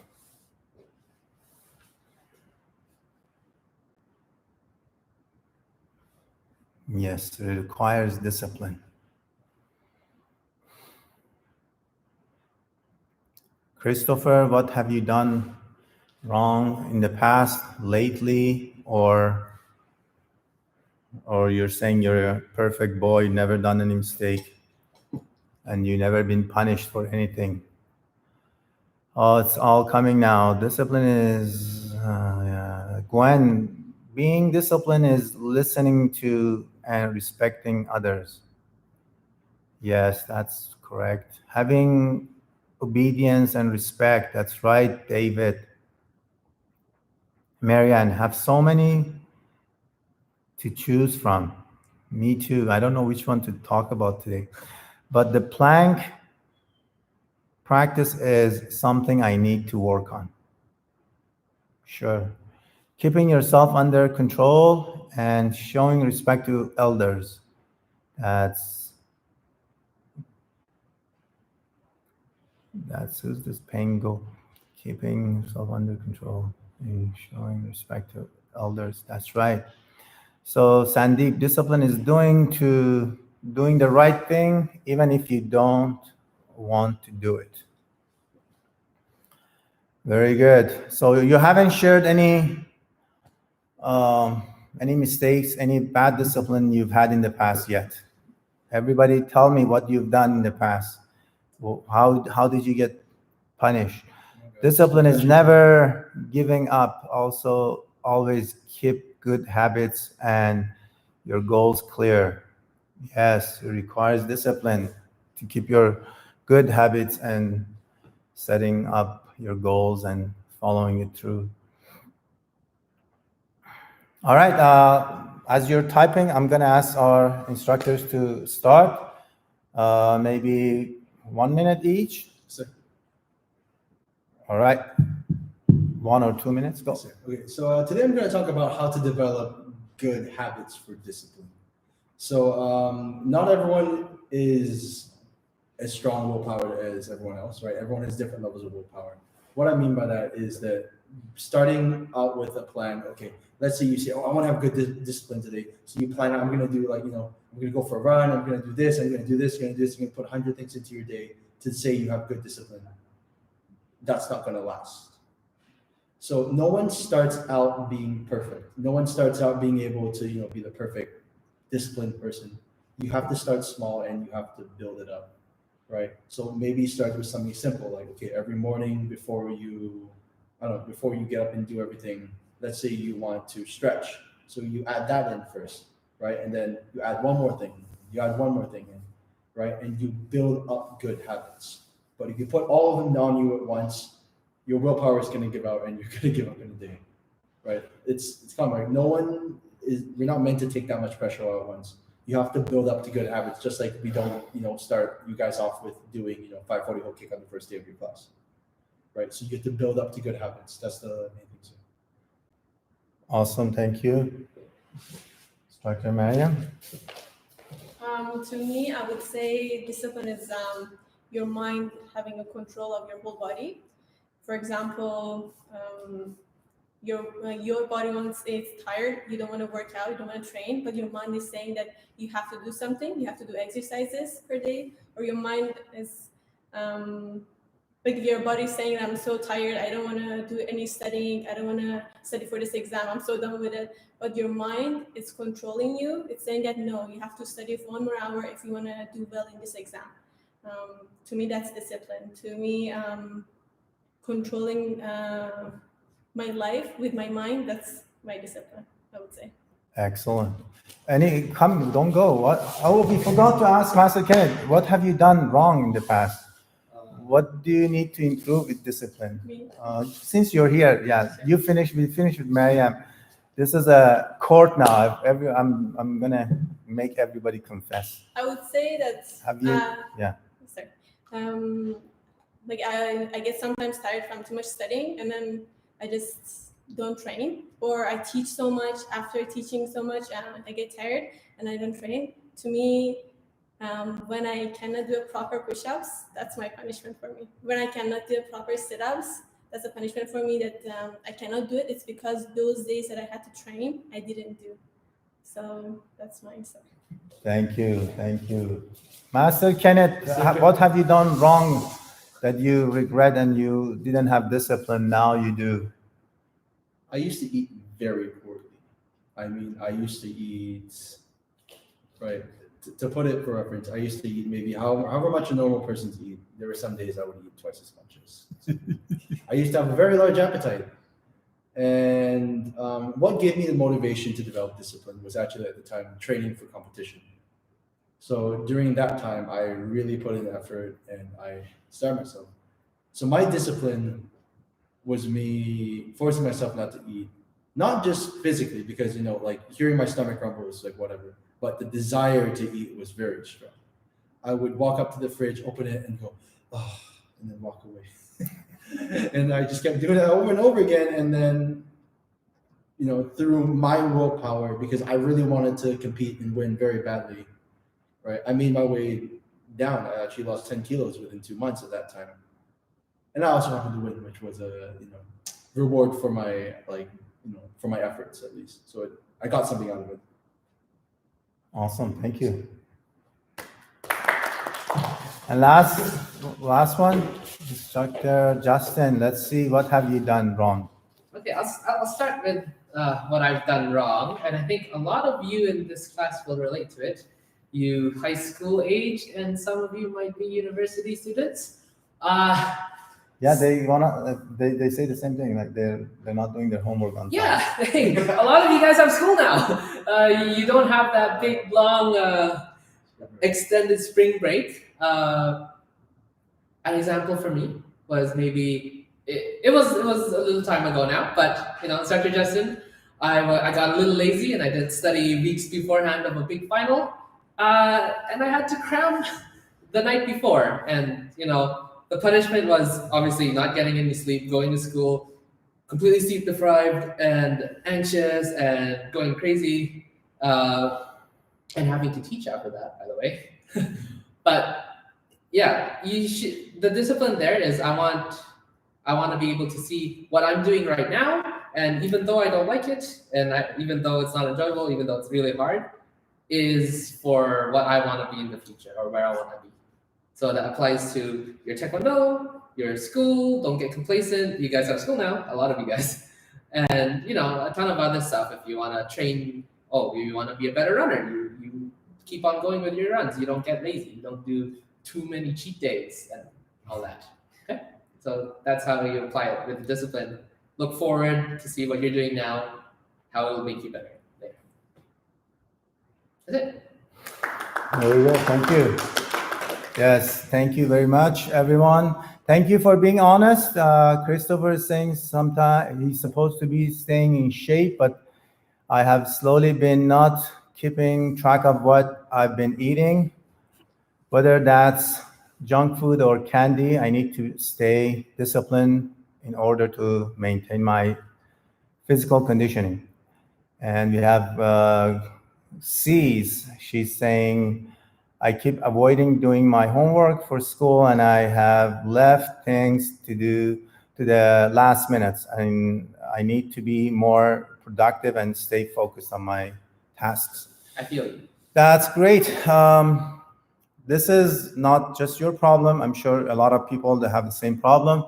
[SPEAKER 1] Yes, it requires discipline. Christopher, what have you done wrong in the past, lately, or you're saying you're a perfect boy, never done any mistake, and you never been punished for anything? Oh, it's all coming now. Discipline is, Gwen, being disciplined is listening to and respecting others. Yes, that's correct. Having obedience and respect, that's right, David. Marianne, have so many to choose from. Me too. I don't know which one to talk about today. But the plank practice is something I need to work on. Sure. Keeping yourself under control and showing respect to elders. That's who's this Pango. Keeping yourself under control and showing respect to elders. That's right. So Sandeep, discipline is doing the right thing, even if you don't want to do it. Very good. So you haven't shared any mistakes, any bad discipline you've had in the past yet. Everybody, tell me what you've done in the past. Well, how did you get punished? Discipline is never giving up. Also, always keep good habits and your goals clear. Yes, it requires discipline to keep your good habits and setting up your goals and following it through. All right, as you're typing, I'm going to ask our instructors to start. Maybe 1 minute each.
[SPEAKER 2] Sir.
[SPEAKER 1] All right. 1 or 2 minutes, go.
[SPEAKER 2] Okay, so today I'm going to talk about how to develop good habits for discipline. So not everyone is as strong willpower as everyone else, right? Everyone has different levels of willpower. What I mean by that is that starting out with a plan, okay, let's say you say, oh, I want to have good discipline today. So you plan out, I'm going to do I'm going to go for a run, I'm going to do this, I'm going to do this, I'm going to do this, you're going to put 100 things into your day to say you have good discipline. That's not going to last. So no one starts out being perfect. No one starts out being able to, be the perfect disciplined person. You have to start small and you have to build it up, right? So maybe start with something simple, like, okay, every morning before you get up and do everything, let's say you want to stretch. So you add that in first, right? And then you add one more thing. You add one more thing in, right? And you build up good habits. But if you put all of them on you at once, your willpower is going to give out and you're going to give up in a day, right? It's kind of like we're not meant to take that much pressure all at once. You have to build up to good habits, just like we don't, start you guys off with doing, 540 hook kick on the first day of your class, right? So you get to build up to good habits. That's the main thing.
[SPEAKER 1] Awesome, thank you. Instructor Maryam?
[SPEAKER 3] To me, I would say discipline is your mind having a control of your whole body. For example, your body once it's tired, you don't want to work out, you don't want to train, but your mind is saying that you have to do something, you have to do exercises per day, or your mind is like your body's saying, I'm so tired, I don't want to do any studying, I don't want to study for this exam, I'm so done with it. But your mind is controlling you. It's saying that no, you have to study for 1 more hour if you want to do well in this exam. To me, that's discipline. To me, controlling my life with my mind, that's my discipline, I would say.
[SPEAKER 1] Excellent. Don't go. We forgot to ask Master Kenneth, what have you done wrong in the past? What do you need to improve with discipline? Since you're here, we finished with Maryam. This is a court now. I'm gonna make everybody confess.
[SPEAKER 3] I would say that.
[SPEAKER 1] Have you?
[SPEAKER 3] Sorry. Like I get sometimes tired from too much studying, and then I just don't train, or I teach so much. After teaching so much, I get tired and I don't train. To me, when I cannot do a proper push-ups, that's my punishment for me. When I cannot do proper sit-ups, that's a punishment for me that I cannot do it. It's because those days that I had to train, I didn't do. So that's my answer.
[SPEAKER 1] Thank you. Master Kenneth, what have you done wrong that you regret and you didn't have discipline, now you do?
[SPEAKER 2] I used to eat very poorly. I used to eat, right, to put it for reference, I used to eat maybe however much a normal person's eat. There were some days I would eat twice as much as. I used to have a very large appetite. And what gave me the motivation to develop discipline was actually at the time training for competition. So during that time, I really put in effort and I started myself. So my discipline was me forcing myself not to eat not just physically, because like hearing my stomach rumble was like whatever, but the desire to eat was very strong. I would walk up to the fridge, open it, and go, oh, and then walk away. And I just kept doing that over and over again. And then, through my willpower, because I really wanted to compete and win very badly, right? I made my way down. I actually lost 10 kilos within 2 months at that time. And I also happened to win, which was a reward for my for my efforts at least. So I got something out of it.
[SPEAKER 1] Awesome, thank you. And last one, Instructor Justin. Let's see, what have you done wrong?
[SPEAKER 4] Okay, I'll start with what I've done wrong, and I think a lot of you in this class will relate to it. You high school age, and some of you might be university students.
[SPEAKER 1] Yeah, they say the same thing, like they're not doing their homework on time.
[SPEAKER 4] Yeah, a lot of you guys have school now. You don't have that big, long, extended spring break. An example for me was maybe it was a little time ago now, but Instructor Justin, I got a little lazy and I didn't study weeks beforehand of a big final, and I had to cram the night before, and the punishment was obviously not getting any sleep, going to school, completely sleep deprived and anxious and going crazy, and having to teach after that, by the way. But yeah, the discipline there is I want to be able to see what I'm doing right now, and even though I don't like it, and even though it's not enjoyable, even though it's really hard, is for what I want to be in the future or where I want to be. So that applies to your Taekwondo, your school. Don't get complacent. You guys have school now, a lot of you guys, and a ton of other stuff. If you want to train, you want to be a better runner, you keep on going with your runs. You don't get lazy. You don't do too many cheat days and all that. Okay, so that's how you apply it with discipline. Look forward to see what you're doing now, how it will make you better later. That's it.
[SPEAKER 1] There you go. Thank you. Yes, thank you very much, everyone. Thank you for being honest. Christopher is saying sometimes he's supposed to be staying in shape, but I have slowly been not keeping track of what I've been eating, whether that's junk food or candy. I need to stay disciplined in order to maintain my physical conditioning. And we have C's. She's saying, I keep avoiding doing my homework for school, and I have left things to do to the last minutes. And I need to be more productive and stay focused on my tasks.
[SPEAKER 4] I feel you.
[SPEAKER 1] That's great. This is not just your problem. I'm sure a lot of people that have the same problem.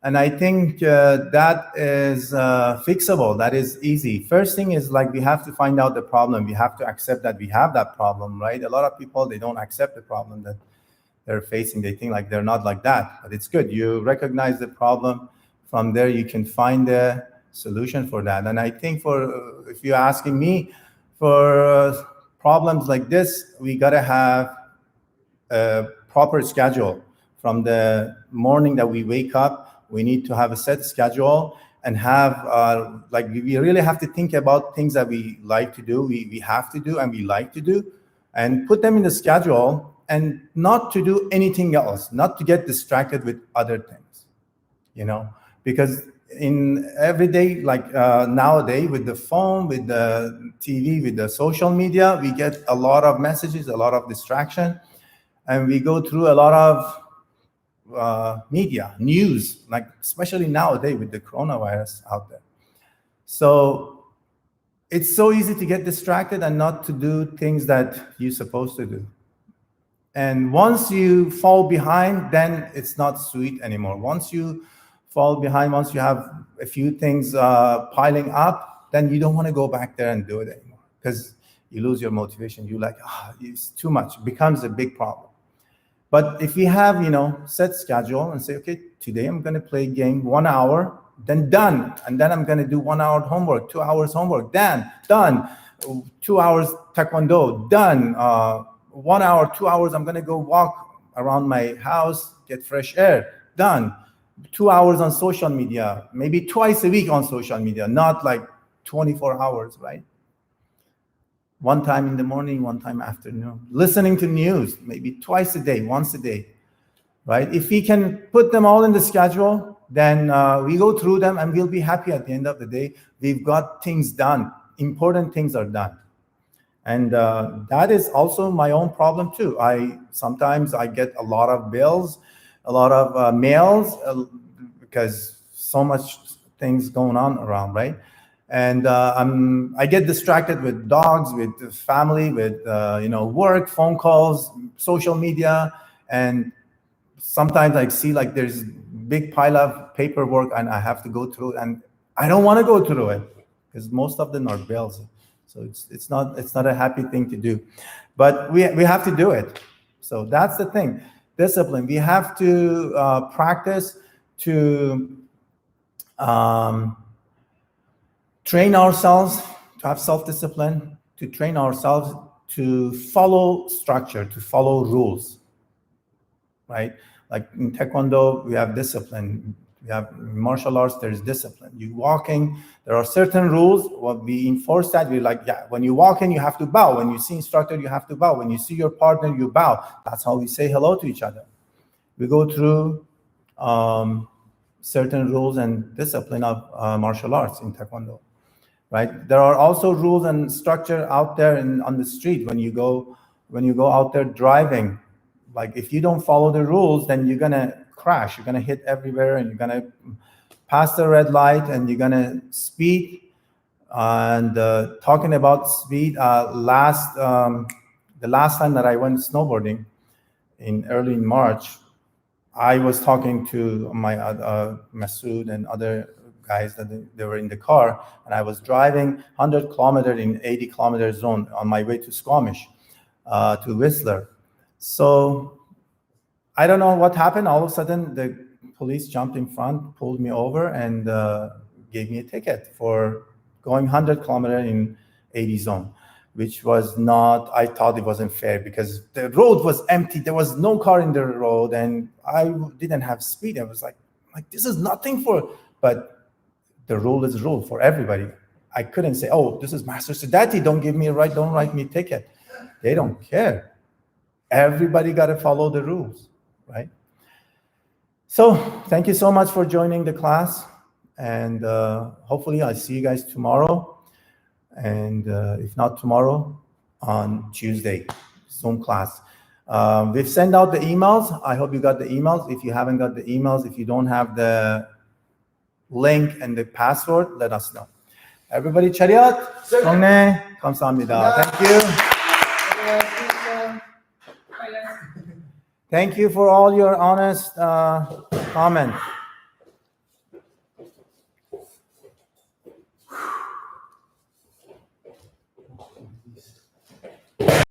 [SPEAKER 1] And I think that is fixable. That is easy. First thing is we have to find out the problem. We have to accept that we have that problem, right? A lot of people, they don't accept the problem that they're facing. They think they're not like that, but it's good. You recognize the problem. From there, you can find a solution for that. And I think if you're asking me, for problems like this, we gotta have a proper schedule. From the morning that we wake up, we need to have a set schedule and have we really have to think about things that we like to do, we have to do, and we like to do, and put them in the schedule, and not to do anything else, not to get distracted with other things, because in every day, nowadays, with the phone, with the TV, with the social media, we get a lot of messages, a lot of distraction, and we go through a lot of media, news, especially nowadays with the coronavirus out there. So it's so easy to get distracted and not to do things that you're supposed to do. And once you fall behind, then it's not sweet anymore. Once you fall behind, once you have a few things piling up, then you don't want to go back there and do it anymore, because you lose your motivation. You're like, it's too much. It becomes a big problem. But if we have, set schedule and say, okay, today I'm going to play a game 1 hour, then done. And then I'm going to do 1 hour homework, 2 hours homework, then done. 2 hours Taekwondo, done. 1 hour, 2 hours, I'm going to go walk around my house, get fresh air, done. 2 hours on social media, maybe twice a week on social media, not 24 hours, right? One time in the morning, one time afternoon. Listening to news, maybe twice a day, once a day, right? If we can put them all in the schedule, then we go through them and we'll be happy at the end of the day. We've got things done. Important things are done. And that is also my own problem too. Sometimes I get a lot of bills, a lot of mails, because so much things going on around, right? And I get distracted with dogs, with family, with work, phone calls, social media, and sometimes I see like there's big pile of paperwork and I have to go through, and I don't want to go through it because most of them are bills. So it's not a happy thing to do, but we have to do it. So that's the thing, discipline. We have to practice to train ourselves to have self-discipline, to train ourselves to follow structure, to follow rules, right? Like in Taekwondo, we have discipline. We have martial arts, there's discipline. You walking, there are certain rules. Well, we enforce that. We're like, yeah, when you walk in, you have to bow. When you see instructor, you have to bow. When you see your partner, you bow. That's how we say hello to each other. We go through certain rules and discipline of martial arts in Taekwondo, right? There are also rules and structure out there on the street when you go out there driving. Like if you don't follow the rules, then you're gonna crash. You're gonna hit everywhere, and you're gonna pass the red light, and you're gonna speed. And talking about speed, the last time that I went snowboarding early in March, I was talking to my Masood and other guys that they were in the car, and I was driving 100 kilometers in 80 kilometer zone on my way to Squamish, to Whistler. So I don't know what happened. All of a sudden, the police jumped in front, pulled me over, and gave me a ticket for going 100 kilometers in 80 zone, which was not, I thought it wasn't fair because the road was empty. There was no car in the road, and I didn't have speed. I was like this is nothing but the rule is rule for everybody. I couldn't say, oh, this is Master Saadati, don't write me a ticket. They don't care. Everybody got to follow the rules, right? So thank you so much for joining the class, and hopefully I'll see you guys tomorrow, and if not tomorrow, on Tuesday, Zoom class. We've sent out the emails. I hope you got the emails. If you haven't got the emails, if you don't have the link and the password, let us know. Everybody, chariot, songne, kamsahamnida. Thank you. Thank you for all your honest comments.